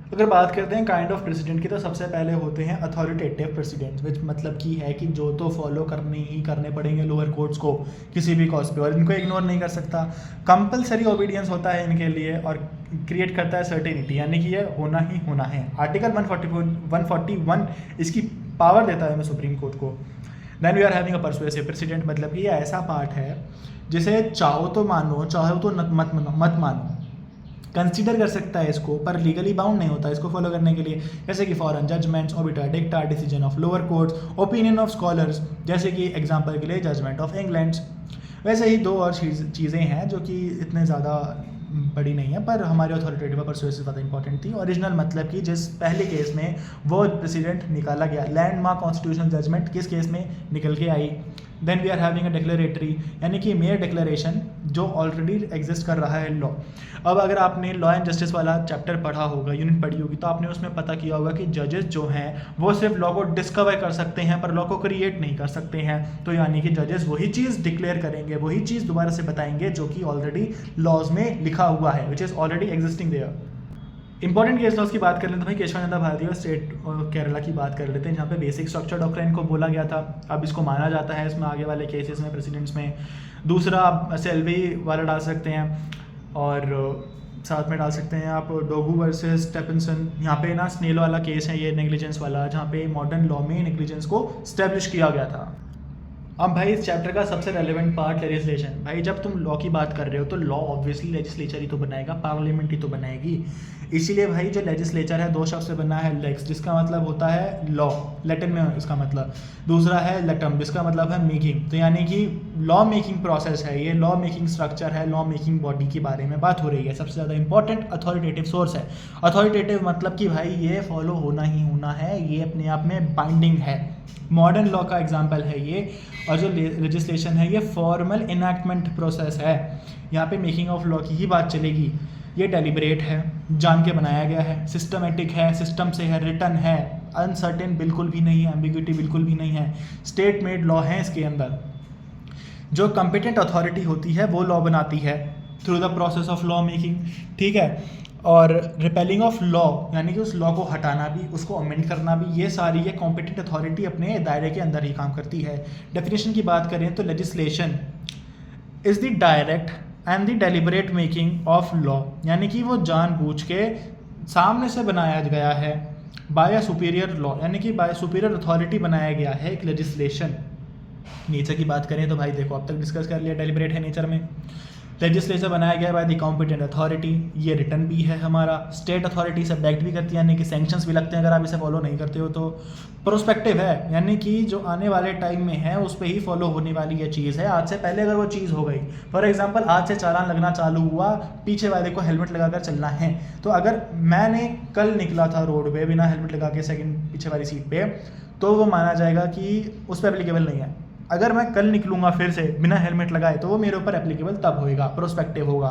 अगर बात करते हैं काइंड ऑफ प्रेसिडेंट की, तो सबसे पहले होते हैं अथॉरिटेटिव प्रेसिडेंट, विच मतलब की है कि जो तो फॉलो करने पड़ेंगे लोअर कोर्ट्स को किसी भी कॉज पे, और इनको इग्नोर नहीं कर सकता। कंपलसरी ओबीडियंस होता है इनके लिए, और क्रिएट करता है सर्टेनिटी, यानी कि ये होना ही होना है। आर्टिकल 141 इसकी पावर देता है हमें सुप्रीम कोर्ट को। Then we are having a persuasive precedent, मतलब कि ये ऐसा पार्ट है जिसे चाहो तो मानो, चाहो तो मत मानो, कंसीडर कर सकता है इसको, पर लीगली बाउंड नहीं होता इसको फॉलो करने के लिए। जैसे कि foreign judgments, obiter dicta, decision of lower courts, opinion of scholars, जैसे कि एग्जांपल के लिए जजमेंट ऑफ इंग्लैंड। वैसे ही 2 और चीज़ें हैं जो कि इतने ज़्यादा बड़ी नहीं है, पर हमारे अथॉरिटेटिव परसुएसिव ज़्यादा इंपॉर्टेंट थी। ओरिजिनल मतलब कि जिस पहले केस में वो प्रेसिडेंट निकाला गया, लैंडमार्क कॉन्स्टिट्यूशनल जजमेंट किस केस में निकल के आई। Then we are having a declaratory, यानी कि मेयर डिक्लेरेशन जो ऑलरेडी एग्जिस्ट कर रहा है लॉ। अब अगर आपने लॉ एंड जस्टिस वाला चैप्टर पढ़ा होगा, यूनिट पढ़ी होगी, तो आपने उसमें पता किया होगा कि जजेस जो हैं वो सिर्फ लॉ को डिस्कवर कर सकते हैं पर लॉ को क्रिएट नहीं कर सकते हैं। तो यानी कि जजेस वही चीज़ डिक्लेयर करेंगे, वही चीज़ दोबारा से बताएंगे जो कि ऑलरेडी लॉज में लिखा हुआ है, which is already existing there. Important case laws की बात कर लें तो भाई केशवानंद भारती और स्टेट और केरला की बात कर लेते हैं, जहाँ पे बेसिक स्ट्रक्चर डॉक्ट्राइन को बोला गया था। अब इसको माना जाता है इसमें आगे वाले केसेस में, प्रेसिडेंट्स में। दूसरा आप सेल्वी वाला डाल सकते हैं, और साथ में डाल सकते हैं आप डोगू वर्सेस स्टेफनसन। यहाँ पे ना स्नेल वाला केस है ये, नेग्लिजेंस वाला, जहाँ पे मॉडर्न लॉ में नेग्लिजेंस को स्टैब्लिश किया गया था। अब भाई इस चैप्टर का सबसे रेलेवेंट पार्ट लेजिस्लेशन। भाई जब तुम लॉ की बात कर रहे हो तो लॉ ऑब्वियसली लेजिस्लेचर ही तो बनाएगा, पार्लियामेंट ही तो बनाएगी। इसीलिए भाई जो लेजिस्लेचर है 2 शब्द से बना है, लेक्स जिसका मतलब होता है लॉ, लैटिन में इसका मतलब। दूसरा है लेटम जिसका मतलब है मेकिंग। तो यानी कि लॉ मेकिंग प्रोसेस है ये, लॉ मेकिंग स्ट्रक्चर है, लॉ मेकिंग बॉडी के बारे में बात हो रही है। सबसे ज़्यादा इंपॉर्टेंट अथॉरिटेटिव सोर्स है। अथॉरिटेटिव मतलब कि भाई ये फॉलो होना ही होना है, ये अपने आप में बाइंडिंग है। मॉडर्न लॉ का एग्जाम्पल है ये। और जो लेजिस्लेशन है ये फॉर्मल इनैक्टमेंट प्रोसेस है। यहाँ पे मेकिंग ऑफ लॉ की ही बात चलेगी। ये डेलिब्रेट है, जान के बनाया गया है, सिस्टमेटिक है, सिस्टम से है, रिटन है, अनसर्टेन बिल्कुल भी नहीं है, एम्बिग्युइटी बिल्कुल भी नहीं है, स्टेट मेड लॉ है इसके अंदर। जो कॉम्पिटेंट अथॉरिटी होती है वो लॉ बनाती है through the process of law making, ठीक है। और रिपेलिंग ऑफ लॉ यानी कि उस लॉ को हटाना भी, उसको अमेंड करना भी, ये सारी ये कॉम्पिटेंट अथॉरिटी अपने दायरे के अंदर ही काम करती है। डेफिनेशन की बात करें तो legislation is the direct and the deliberate making of law, यानी कि वो जानबूझ के सामने से बनाया गया है बाय अ सुपीरियर लॉ, यानी कि बाय सुपीरियर अथॉरिटी बनाया गया है एक लेजिस्लेशन। नेचर की बात करें तो भाई देखो अब तक डिस्कस कर लिया, डेलिबरेट है नेचर में। लेजिस्लेचर बनाया गया है बाय द कॉम्पिटेंट अथॉरिटी, ये रिटर्न भी है हमारा, स्टेट अथॉरिटी से बैक्ड भी करती है, यानी कि सैंक्शंस भी लगते हैं अगर आप इसे फॉलो नहीं करते हो तो। प्रोस्पेक्टिव है, यानी कि जो आने वाले टाइम में है उस पर ही फॉलो होने वाली ये चीज़ है। आज से पहले अगर वो चीज़ हो गई, फॉर एग्जाम्पल आज से चालान लगना चालू हुआ, पीछे वाले को हेलमेट लगाकर चलना है, तो अगर मैंने कल निकला था रोड पे बिना हेलमेट लगा के सेकंड पीछे वाली सीट पे, तो वो माना जाएगा कि उस पर एप्लीकेबल नहीं है। अगर मैं कल निकलूंगा फिर से बिना हेलमेट लगाए तो वो मेरे ऊपर एप्लीकेबल तब होएगा, प्रोस्पेक्टिव होगा।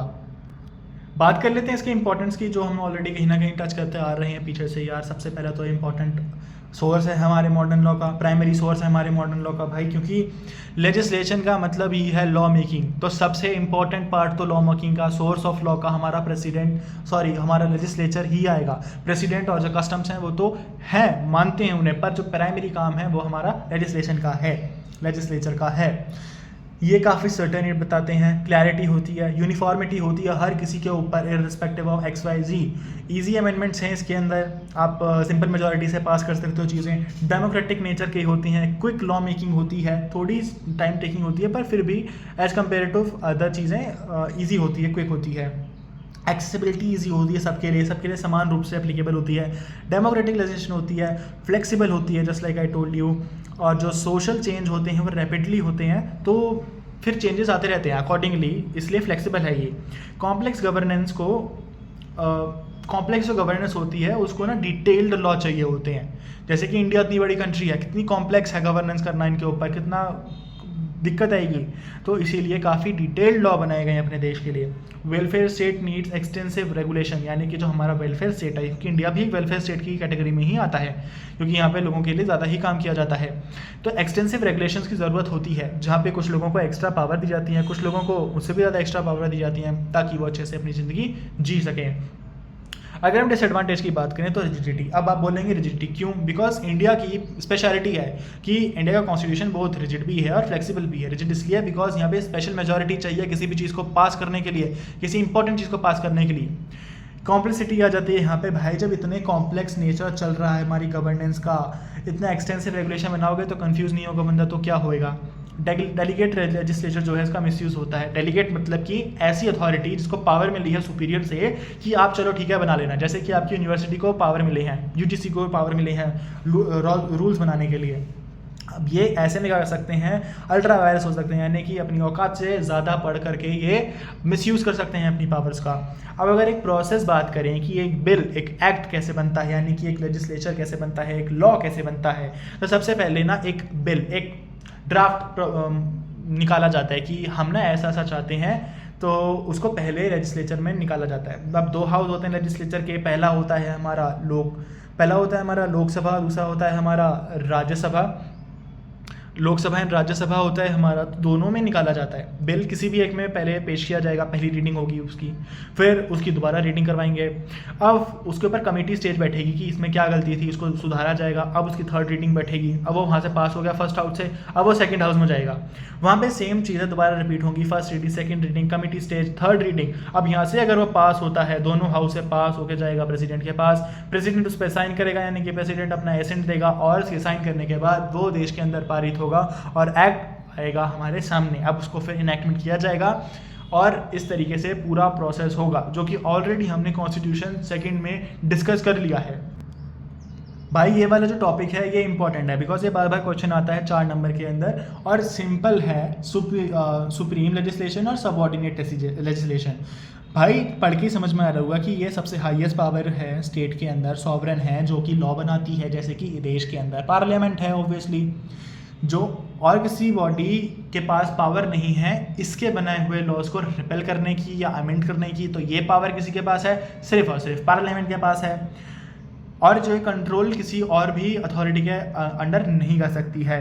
बात कर लेते हैं इसके इंपॉर्टेंस की, जो हम ऑलरेडी कहीं ना कहीं टच करते आ रहे हैं पीछे से यार। सबसे पहला तो इंपॉर्टेंट सोर्स है हमारे मॉडर्न लॉ का, प्राइमरी सोर्स है हमारे मॉडर्न लॉ का भाई, क्योंकि लेजिस्लेशन का मतलब ही है लॉ मेकिंग। तो सबसे इंपॉर्टेंट पार्ट तो लॉ मेकिंग का, सोर्स ऑफ लॉ का हमारा हमारा लेजिस्लेचर ही आएगा। प्रेसिडेंट और जो कस्टम्स हैं वो तो हैं, मानते हैं उन्हें, पर जो प्राइमरी काम है वो हमारा लेजिस्लेशन का है, लेजिस्लेचर का है। ये काफ़ी सर्टेनिटी बताते हैं, क्लैरिटी होती है, यूनिफॉर्मिटी होती है हर किसी के ऊपर irrespective of XYZ। Easy amendments हैं इसके अंदर, आप सिंपल मेजॉरिटी से पास कर सकते हो चीज़ें। डेमोक्रेटिक नेचर की होती हैं, क्विक लॉ मेकिंग होती है, थोड़ी टाइम टेकिंग होती है पर फिर भी एज कम्पेयर टू अदर चीज़ें ईजी होती है, क्विक होती है। एक्सेसिबिलिटी ईजी होती है सबके लिए समान रूप से एप्लीकेबल होती है। डेमोक्रेटिक लेजिस्लेशन होती है, फ्लेक्सिबल होती है just like I told you. और जो सोशल चेंज होते हैं वो रैपिडली होते हैं, तो फिर चेंजेस आते रहते हैं अकॉर्डिंगली, इसलिए फ्लेक्सिबल है ये। कॉम्प्लेक्स गवर्नेंस को कॉम्प्लेक्स जो गवर्नेंस होती है उसको ना डिटेल्ड लॉ चाहिए होते हैं। जैसे कि इंडिया इतनी बड़ी कंट्री है, कितनी कॉम्प्लेक्स है गवर्नेंस करना इनके ऊपर, कितना दिक्कत आएगी, तो इसीलिए काफ़ी डिटेल्ड लॉ बनाए गए हैं अपने देश के लिए। Welfare state needs extensive regulation, यानी कि जो हमारा वेलफेयर स्टेट है, क्योंकि इंडिया भी एक वेलफेयर स्टेट की कैटेगरी में ही आता है, क्योंकि यहाँ पे लोगों के लिए ज़्यादा ही काम किया जाता है। तो एक्सटेंसिव रेगुलेशंस की ज़रूरत होती है, जहाँ पे कुछ लोगों को एक्स्ट्रा पावर दी जाती है, कुछ लोगों को उससे भी ज़्यादा एक्स्ट्रा पावर दी जाती हैं, ताकि वो अच्छे से अपनी ज़िंदगी जी सकें। अगर हम डिसएडवांटेज की बात करें तो रिजिडिटी। अब आप बोलेंगे रिजिडिटी क्यों? बिकॉज इंडिया की स्पेशलिटी है कि इंडिया का कॉन्स्टिट्यूशन बहुत रिजिड भी है और फ्लेक्सिबल भी है। रिजिड इसलिए बिकॉज यहाँ पे स्पेशल मेजॉरिटी चाहिए किसी भी चीज़ को पास करने के लिए, किसी इंपॉर्टेंट चीज़ को पास करने के लिए। कॉम्प्लेक्सिटी आ जाती है यहाँ पे भाई, जब इतने कॉम्प्लेक्स नेचर चल रहा है हमारी गवर्नेंस का, इतना एक्सटेंसिव रेगुलेशन बनाओगे तो कंफ्यूज नहीं होगा बंदा, तो क्या होएगा। डेलीगेट लेजिस्लेचर जो है इसका मिसयूज़ होता है। डेलीगेट मतलब कि ऐसी अथॉरिटी जिसको पावर मिली है सुपीरियर से कि आप चलो ठीक है बना लेना, जैसे कि आपकी यूनिवर्सिटी को पावर मिले हैं, UGC को पावर मिले हैं रूल्स बनाने के लिए। अब ये ऐसे में क्या कर सकते हैं, अल्ट्रा वायरस हो सकते हैं, यानी कि अपनी औकात से ज़्यादा पढ़ करके ये मिसयूज़ कर सकते हैं अपनी पावर्स का। अब अगर एक प्रोसेस बात करें कि एक बिल, एक एक्ट कैसे बनता है, यानी कि एक लेजिस्लेचर कैसे बनता है, एक लॉ कैसे बनता है, तो सबसे पहले ना एक बिल, एक ड्राफ्ट निकाला जाता है कि हम ना ऐसा ऐसा चाहते हैं, तो उसको पहले लेजिस्लेचर में निकाला जाता है। अब 2 हाउस होते हैं लेजिस्लेचर के, पहला होता है हमारा लोकसभा, दूसरा होता है हमारा राज्यसभा। लोकसभा एंड राज्यसभा होता है हमारा, तो दोनों में निकाला जाता है बिल। किसी भी एक में पहले पेश किया जाएगा, पहली रीडिंग होगी उसकी, फिर उसकी दोबारा रीडिंग करवाएंगे। अब उसके ऊपर कमेटी स्टेज बैठेगी कि इसमें क्या गलती थी, उसको सुधारा जाएगा। अब उसकी थर्ड रीडिंग बैठेगी, अब वो वहाँ से पास हो गया फर्स्ट हाउस से, अब वो सेकंड हाउस में जाएगा, वहाँ पे सेम चीज़ें दोबारा रिपीट होंगी। First reading, second reading, committee stage, third reading. अब यहाँ से अगर वो पास होता है, दोनों हाउस से पास होकर जाएगा प्रेसिडेंट के पास, प्रेसिडेंट उस पर साइन करेगा, यानी कि प्रेसिडेंट अपना एसेंट देगा और उसके साइन करने के बाद वो देश के अंदर पारित होगा और एक्ट आएगा हमारे सामने। अब उसको फिर इनैक्टमेंट किया जाएगा और इस तरीके से पूरा प्रोसेस होगा, जो कि ऑलरेडी हमने कॉन्स्टिट्यूशन सेकंड में डिस्कस कर लिया है। भाई ये वाला जो टॉपिक है ये इंपॉर्टेंट है, बिकॉज ये बार बार क्वेश्चन आता है 4 नंबर के अंदर, और सिंपल है। सुप्रीम लेजिस्लेशन और सबऑर्डिनेट लेजिस्लेशन, भाई पढ़ के समझ में आ रहा होगा कि ये सबसे हाईएस्ट पावर है स्टेट के अंदर, सॉवरन है, जो कि लॉ बनाती है। जैसे कि देश के अंदर पार्लियामेंट है ऑब्वियसली, जो और किसी बॉडी के पास पावर नहीं है इसके बनाए हुए लॉज को रिपेल करने की या अमेंड करने की। तो ये पावर किसी के पास है, सिर्फ और सिर्फ पार्लियामेंट के पास है। और जो कंट्रोल किसी और भी अथॉरिटी के अंडर नहीं कर सकती है,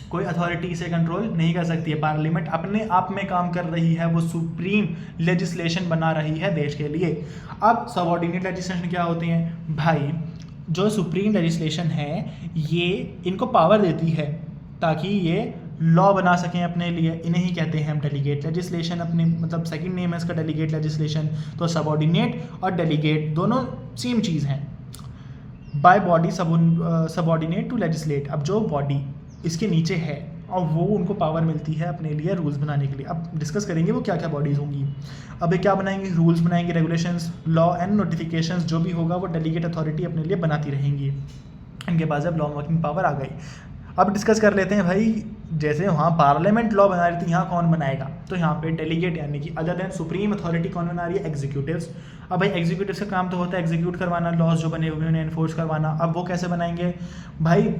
कोई अथॉरिटी इसे कंट्रोल नहीं कर सकती है। पार्लियामेंट अपने आप में काम कर रही है, वो सुप्रीम लेजिस्लेशन बना रही है देश के लिए। अब सबऑर्डिनेट लेजिस्लेशन क्या होते हैं भाई? जो सुप्रीम लेजिस्लेशन है ये इनको पावर देती है ताकि ये लॉ बना सकें अपने लिए, इन्हें ही कहते हैं हम डेलीगेट लेजिस्लेशन। अपने मतलब सेकंड नेम है इसका डेलीगेट लेजिस्लेशन। तो सबऑर्डिनेट और डेलीगेट दोनों सेम चीज़ हैं। By body subordinate to legislate, अब जो बॉडी इसके नीचे है और वो उनको पावर मिलती है अपने लिए रूल्स बनाने के लिए। अब डिस्कस करेंगे वो क्या क्या बॉडीज़ होंगी। अब ये क्या बनाएंगे? रूल्स बनाएंगे, रेगुलेशंस, लॉ एंड नोटिफिकेशंस, जो भी होगा वो डेलीगेट अथॉरिटी अपने लिए बनाती रहेंगी। इनके पास अब लॉ मेकिंग पावर आ गई। अब डिस्कस कर लेते हैं भाई, जैसे वहाँ पार्लियामेंट लॉ बना रही थी, यहाँ कौन बनाएगा? तो यहाँ पे डेलीगेट यानी कि अदर देन सुप्रीम अथॉरिटी कौन बना रही है? एग्जीक्यूटिव्स। अब भाई एग्जीक्यूटिव्स का काम तो होता है एग्जीक्यूट करवाना, लॉज जो बने हुए हैं उन्हें एनफोर्स करवाना। अब वो कैसे बनाएंगे भाई?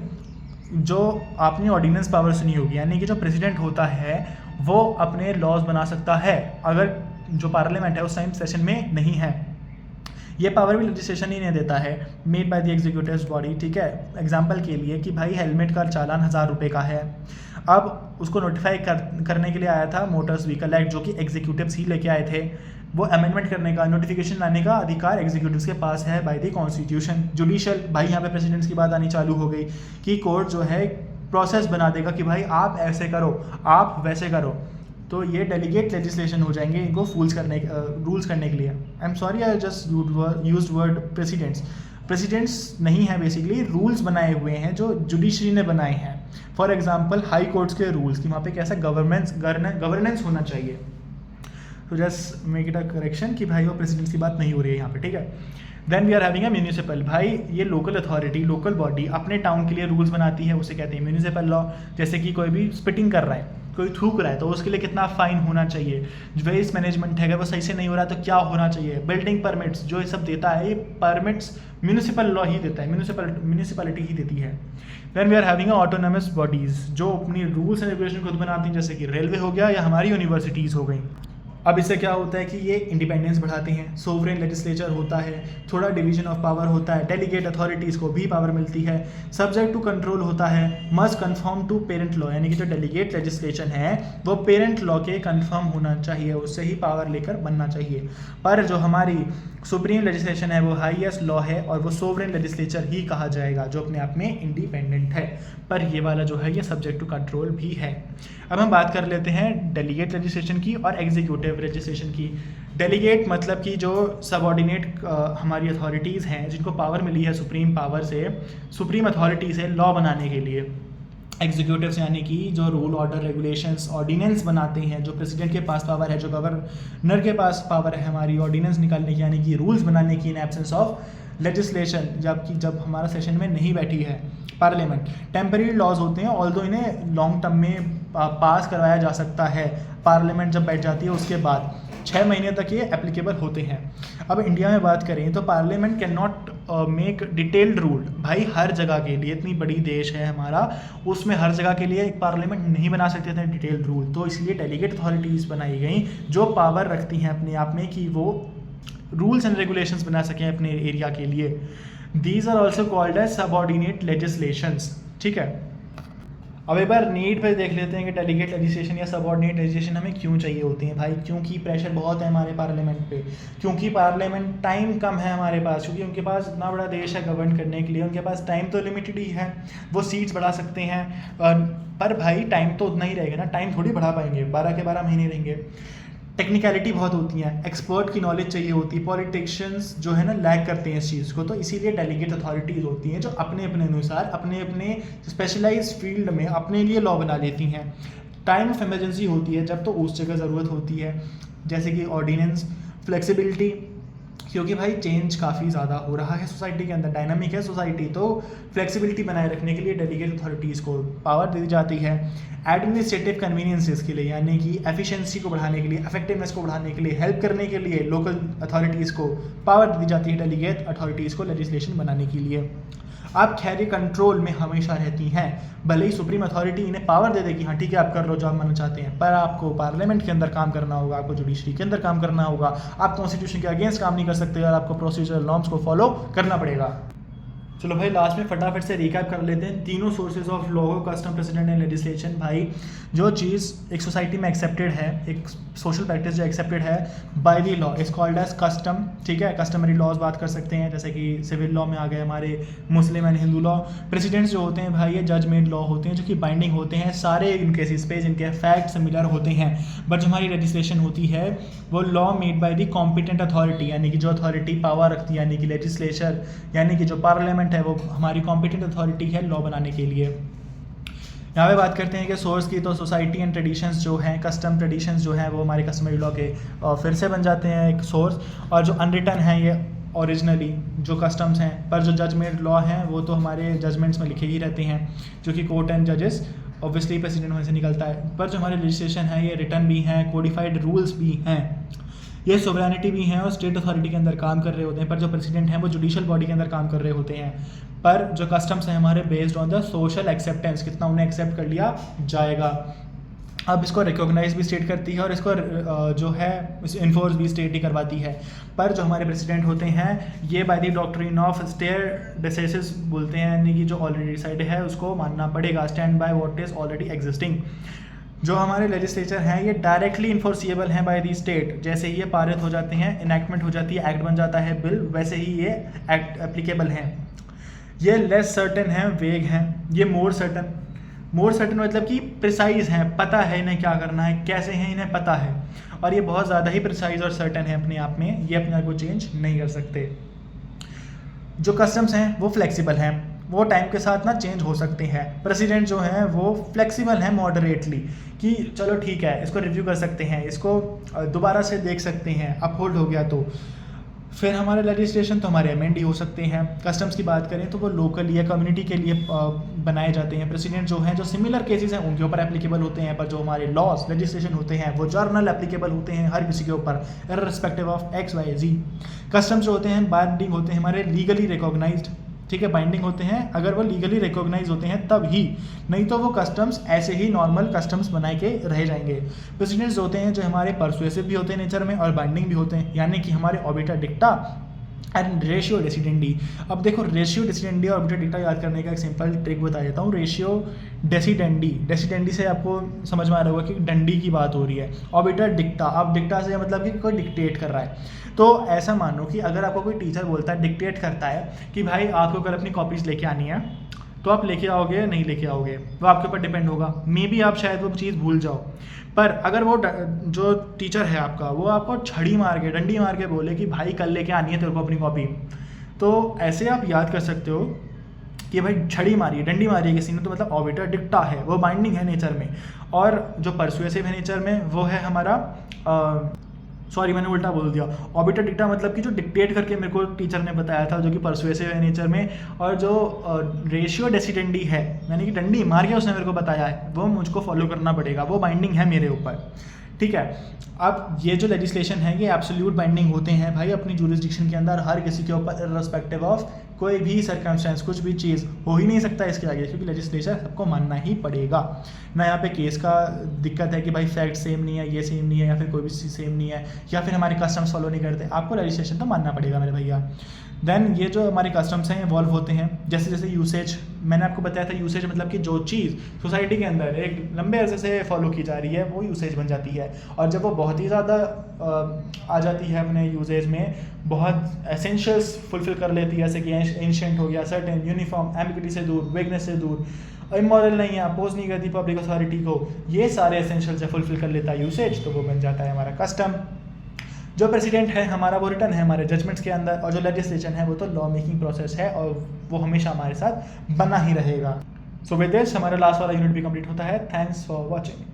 जो आपने ऑर्डिनेंस पावर सुनी होगी, यानी कि जो प्रेसिडेंट होता है वो अपने लॉज बना सकता है अगर जो पार्लियामेंट है उस टाइम सेशन में नहीं है। ये पावर भी लेजिस्लेशन ही नहीं देता है, made by the executive body. ठीक है, एग्जांपल के लिए कि भाई हेलमेट का चालान 1000 रुपये का है, अब उसको नोटिफाई करने के लिए आया था मोटर्स व्हीकल एक्ट, जो कि एग्जीक्यूटिव्स ही लेके आए थे। वो अमेंडमेंट करने का, नोटिफिकेशन लाने का अधिकार एग्जीक्यूटिव्स के पास है बाय द कॉन्स्टिट्यूशन। जुडिशियल, भाई यहाँ पे प्रेसिडेंट्स की बात आनी चालू हो गई कि कोर्ट जो है प्रोसेस बना देगा कि भाई आप ऐसे करो, आप वैसे करो। तो ये डेलीगेट लेजिस्लेशन हो जाएंगे इनको रूल्स करने के लिए। I am sorry I just used word precedents. Precedents नहीं है, बेसिकली रूल्स बनाए हुए हैं जो जुडिशरी ने बनाए हैं। फॉर एग्जांपल हाई कोर्ट्स के रूल्स कि वहाँ पे कैसा गवर्नेंस होना चाहिए। तो just make it a correction कि भाई वो प्रेसिडेंट्स की बात नहीं हो रही है यहाँ पे, ठीक है। Then we are having a municipal, भाई ये लोकल अथॉरिटी, लोकल बॉडी अपने टाउन के लिए रूल्स बनाती है, उसे कहते हैं म्यूनिसिपल लॉ। जैसे कि कोई भी स्पिटिंग कर रहा है, कोई थूक रहा है, तो उसके लिए कितना फाइन होना चाहिए। वेस्ट मैनेजमेंट है, अगर वो सही से नहीं हो रहा है तो क्या होना चाहिए। बिल्डिंग परमिट्स जो ये सब देता है, ये परमिट्स म्यूनिसिपल लॉ ही देता है, म्यूनिसिपैलिटी ही देती है। Then we are having autonomous bodies जो अपनी रूल्स एंड रेगुलेशन खुद बनाती हैं, जैसे कि रेलवे हो गया या हमारी यूनिवर्सिटीज़ हो गई। अब इससे क्या होता है कि ये इंडिपेंडेंस बढ़ाते हैं। सोवरेन लेजिस्लेचर होता है, थोड़ा डिवीजन ऑफ पावर होता है, डेलीगेट अथॉरिटीज़ को भी पावर मिलती है, सब्जेक्ट टू कंट्रोल होता है, must confirm to parent law, यानी कि जो डेलीगेट लेजिस्लेशन है वो पेरेंट लॉ के कन्फर्म होना चाहिए, उससे ही पावर लेकर बनना चाहिए। पर जो हमारी सुप्रीम लेजिस्लेशन है वो हाईएस्ट लॉ है और वो सोवरेन लेजिस्लेचर ही कहा जाएगा, जो अपने आप में इंडिपेंडेंट है। पर ये वाला जो है ये सब्जेक्ट टू कंट्रोल भी है। अब हम बात कर लेते हैं डेलीगेट लेजिस्लेशन की और एग्जीक्यूटिव लेजिस्लेशन की। डेलीगेट मतलब कि जो सबऑर्डिनेट हमारी अथॉरिटीज़ हैं, जिनको पावर मिली है सुप्रीम पावर से, सुप्रीम अथॉरिटी से लॉ बनाने के लिए। एग्जीक्यूटिव्स यानी कि जो रूल, ऑर्डर, रेगुलेशंस, ऑर्डिनेंस बनाते हैं, जो प्रेसिडेंट के पास पावर है, जो गवर्नर के पास पावर है हमारी ऑर्डिनेंस निकालने की, यानी कि रूल्स बनाने की इन एब्सेंस ऑफ लेजिस्लेशन, जब हमारा सेशन में नहीं बैठी है पार्लियामेंट। टेम्परेरी लॉज होते हैं, ऑल्दो इन्हें लॉन्ग टर्म में पास करवाया जा सकता है पार्लियामेंट जब बैठ जाती है उसके बाद 6 महीने तक ये एप्लीकेबल होते हैं। अब इंडिया में बात करें तो parliament can not make detailed rule. भाई हर जगह के लिए, इतनी बड़ी देश है हमारा, उसमें हर जगह के लिए एक पार्लियामेंट नहीं बना सकते थे डिटेल्ड रूल। तो इसलिए डेलीगेट अथॉरिटीज़ बनाई गई जो पावर रखती हैं अपने आप में कि वो रूल्स एंड रेगुलेशंस बना सकें अपने एरिया के लिए। These are also called as subordinate legislations, ठीक है। अब एक बार नीड पे देख लेते हैं कि डेलीगेट लेजिस्लेशन या सबऑर्डिनेट लेजिस्लेशन हमें क्यों चाहिए होती है भाई। क्योंकि प्रेशर बहुत है हमारे पार्लियामेंट पे, क्योंकि पार्लियामेंट टाइम कम है हमारे पास, क्योंकि उनके पास इतना बड़ा देश है गवर्न करने के लिए, उनके पास टाइम तो लिमिटेड ही है। वो सीट्स बढ़ा सकते हैं पर भाई टाइम तो उतना ही रहेगा ना, टाइम थोड़ी बढ़ा पाएंगे, 12 के 12 महीने रहेंगे। टेक्निकलिटी बहुत होती हैं, एक्सपर्ट की नॉलेज चाहिए होती है, पॉलिटिशियंस जो है ना लैग करते हैं इस चीज़ को, तो इसीलिए डेलीगेट अथॉरिटीज़ होती हैं जो अपने अपने अनुसार अपने अपने स्पेशलाइज फील्ड में अपने लिए लॉ बना लेती हैं। टाइम ऑफ इमरजेंसी होती है जब तो उस जगह ज़रूरत होती है, जैसे कि ऑर्डिनेंस। फ्लेक्सिबिलिटी, क्योंकि भाई चेंज काफ़ी ज़्यादा हो रहा है सोसाइटी के अंदर, डायनामिक है सोसाइटी, तो फ्लेक्सिबिलिटी बनाए रखने के लिए डेलीगेट अथॉरिटीज़ को पावर दी जाती है। एडमिनिस्ट्रेटिव कन्वीनियंसेस के लिए, यानी कि एफिशिएंसी को बढ़ाने के लिए, इफेक्टिवनेस को बढ़ाने के लिए, हेल्प करने के लिए लोकल अथॉरिटीज़ को पावर दी जाती है डेलीगेट अथॉरिटीज़ को लेजिस्लेशन बनाने के लिए। आप खैर ये कंट्रोल में हमेशा रहती हैं, भले ही सुप्रीम अथॉरिटी इन्हें पावर दे दे कि हाँ ठीक है आप कर लो जो आप मानना चाहते हैं, पर आपको पार्लियामेंट के अंदर काम करना होगा, आपको जुडिशरी के अंदर काम करना होगा, आप कॉन्स्टिट्यूशन के अगेंस्ट काम नहीं कर सकते और आपको प्रोसीजरल नॉर्म्स को फॉलो करना पड़ेगा। चलो भाई लास्ट में फटाफट से रिकैप कर लेते हैं तीनों sources of law, custom, precedent and legislation. भाई जो चीज़ एक सोसाइटी में एक्सेप्टेड है, एक सोशल प्रैक्टिस जो एक्सेप्टेड है by the law is called as custom, ठीक है। कस्टमरी लॉज बात कर सकते हैं, जैसे कि सिविल लॉ में आ गए हमारे Muslim and Hindu law. Precedents जो होते हैं भाई ये जज मेड लॉ होते हैं जो कि बाइंडिंग होते हैं सारे इन केसेस पे जिनके फैक्ट सिमिलर होते हैं। बट जो हमारी लेजिस्लेशन होती है वो law made by the competent authority, यानी कि जो अथॉरिटी पावर रखती है, यानी कि लेजिस्लेचर, यानी कि जो पार्लियामेंट है वो हमारी कॉम्पिटेंट अथॉरिटी है लॉ बनाने के लिए। यहाँ पे बात करते हैं कि सोर्स की, तो सोसाइटी एंड ट्रेडिशंस जो हैं, कस्टम ट्रेडिशंस जो हैं वो हमारे कस्टमरी लॉ के फिर से बन जाते हैं एक सोर्स। और जो अनरिटन है ये ओरिजिनली जो कस्टम्स हैं, पर जो जजमेंट लॉ हैं वो तो हमारे जजमेंट्स में लिखे ही रहते हैं जो कि कोर्ट एंड जजेस ऑब्वियसली प्रेसिडेंट होने से निकलता है। पर जो हमारे लेजिस्लेशन है ये रिटन भी हैं, कोडिफाइड रूल्स भी हैं, ये सोवरेनिटी भी हैं और स्टेट अथॉरिटी के अंदर काम कर रहे होते हैं। पर जो प्रेसिडेंट हैं वो जुडिशियल बॉडी के अंदर काम कर रहे होते हैं। पर जो कस्टम्स हैं हमारे based on the social acceptance, कितना उन्हें एक्सेप्ट कर लिया जाएगा। अब इसको रिकॉग्नाइज भी स्टेट करती है और इसको जो है इन्फोर्स भी स्टेट ही करवाती है। पर जो हमारे प्रेसिडेंट होते हैं ये by the doctrine of stare decisis बोलते हैं, यानी कि जो ऑलरेडी डिसाइडेड है उसको मानना पड़ेगा, stand by what is already existing. जो हमारे लेजिस्लेचर हैं ये डायरेक्टली इन्फोर्सिएबल हैं बाय द स्टेट, जैसे ही ये पारित हो जाते हैं, इनैक्टमेंट हो जाती है, एक्ट बन जाता है बिल, वैसे ही ये एक्ट एप्लीकेबल हैं। ये लेस सर्टेन हैं, वेग हैं, ये मोर सर्टेन मतलब कि प्रिसाइज हैं, पता है इन्हें क्या करना है, कैसे हैं इन्हें पता है, और ये बहुत ज़्यादा ही प्रिसाइज और सर्टेन है अपने आप में, ये अपने आप को चेंज नहीं कर सकते। जो कस्टम्स हैं वो फ्लेक्सिबल हैं, वो टाइम के साथ ना चेंज हो सकते हैं। प्रेसिडेंट जो हैं वो फ्लेक्सिबल हैं मॉडरेटली, कि चलो ठीक है इसको रिव्यू कर सकते हैं, इसको दोबारा से देख सकते हैं, अपहोल्ड हो गया तो। फिर हमारे लेजिस्लेशन तो हमारे अमेंड ही हो सकते हैं। कस्टम्स की बात करें तो वो लोकल या कम्युनिटी के लिए बनाए जाते हैं। प्रेसिडेंट जो हैं जो सिमिलर केसेस हैं उनके ऊपर एप्लीकेबल होते हैं, पर जो हमारे लॉज लेजिस्लेशन होते हैं वो जर्नल एप्लीकेबल होते हैं हर किसी के ऊपर, इर्रिस्पेक्टिव ऑफ XYZ। कस्टम्स जो होते हैं बाइंडिंग होते हैं, हमारे लीगली रिकॉग्नाइज्ड, ठीक है, बाइंडिंग होते हैं अगर वो लीगली रिकॉग्नाइज होते हैं तब ही, नहीं तो वो कस्टम्स ऐसे ही नॉर्मल कस्टम्स बनाए के रह जाएंगे। प्रेसिडेंट्स होते हैं जो हमारे परसुएसिव भी होते हैं नेचर में और बाइंडिंग भी होते हैं, यानी कि हमारे ऑबिटर डिक्टा एंड रेशियो डेसिडेंडी। अब देखो रेशियो डेसिडेंडी और ऑबिटर डिक्टा याद करने का एक सिंपल ट्रिक बता देता हूँ। रेशियो डेसिडेंडी से आपको समझ में आ रहा होगा कि डंडी की बात हो रही है। ऑबिटर डिक्टा, अब डिक्टा से मतलब कि कोई डिक्टेट कर रहा है, तो ऐसा मानो कि अगर आपको कोई टीचर बोलता है, डिक्टेट करता है कि भाई आपको कल अपनी कॉपीज़ लेके आनी है, तो आप लेके आओगे या नहीं लेके आओगे वो आपके ऊपर डिपेंड होगा। मे बी आप शायद वो चीज़ भूल जाओ, पर अगर वो जो टीचर है आपका वो आपको छड़ी मार के, डंडी मार के बोले कि भाई कल लेके आनी है तेरे को अपनी कॉपी, तो ऐसे आप याद कर सकते हो कि भाई छड़ी मारी है, डंडी मारी है किसी ने, तो मतलब ऑबिटर डिक्टा है, वो बाइंडिंग है नेचर में। और जो परसुएसिव है नेचर में वो है हमारा सॉरी मैंने उल्टा बोल दिया। ऑबिटर डिक्टा मतलब कि जो डिक्टेट करके मेरे को टीचर ने बताया था, जो कि परसुएसिव है नेचर में। और जो रेशियो डेसिडेंडी है, यानी कि डंडी मार के उसने मेरे को बताया है, वो मुझको फॉलो करना पड़ेगा, वो बाइंडिंग है मेरे ऊपर, ठीक है। अब ये जो लेजिस्लेशन है ये एब्सोल्यूट बाइंडिंग होते हैं भाई अपनी जुरिस्डिक्शन के अंदर हर किसी के ऊपर, इर्रिस्पेक्टिव ऑफ कोई भी सर्कमस्टेंस, कुछ भी चीज़ हो ही नहीं सकता इसके आगे, क्योंकि लेजिस्लेचर सबको मानना ही पड़ेगा ना। यहाँ पे केस का दिक्कत है कि भाई फैक्ट सेम नहीं है, ये सेम नहीं है, या फिर कोई भी चीज़ सेम नहीं है, या फिर हमारे कस्टम्स फॉलो नहीं करते, आपको लेजिस्लेशन तो मानना पड़ेगा मेरे भैया। देन ये जो हमारे कस्टम्स हैं इवॉल्व होते हैं जैसे जैसे यूसेज, मैंने आपको बताया था यूसेज मतलब कि जो चीज़ सोसाइटी के अंदर एक लंबे अरसे से फॉलो की जा रही है वो यूसेज बन जाती है। और जब वो बहुत ही ज़्यादा आ जाती है अपने यूसेज में, बहुत एसेंशियल्स फुलफिल कर लेती है, जैसे कि एंशिएंट हो गया, सर्टेन, यूनिफॉर्म, एम्बिग्यूटी से दूर, वेगनेस से दूर, इमोरल नहीं है, अपोज नहीं करती पब्लिक अथॉरिटी को, ये सारे एसेंशियल से फुलफिल कर लेता है यूसेज, तो वो बन जाता है हमारा कस्टम। जो प्रेसिडेंट है हमारा वो रिटर्न है हमारे जजमेंट्स के अंदर, और जो लेजिस्लेशन है वो तो लॉ मेकिंग प्रोसेस है और वो हमेशा हमारे साथ बना ही रहेगा। सो विद दिस हमारा लास्ट वाला यूनिट भी कंप्लीट होता है। Thanks for watching.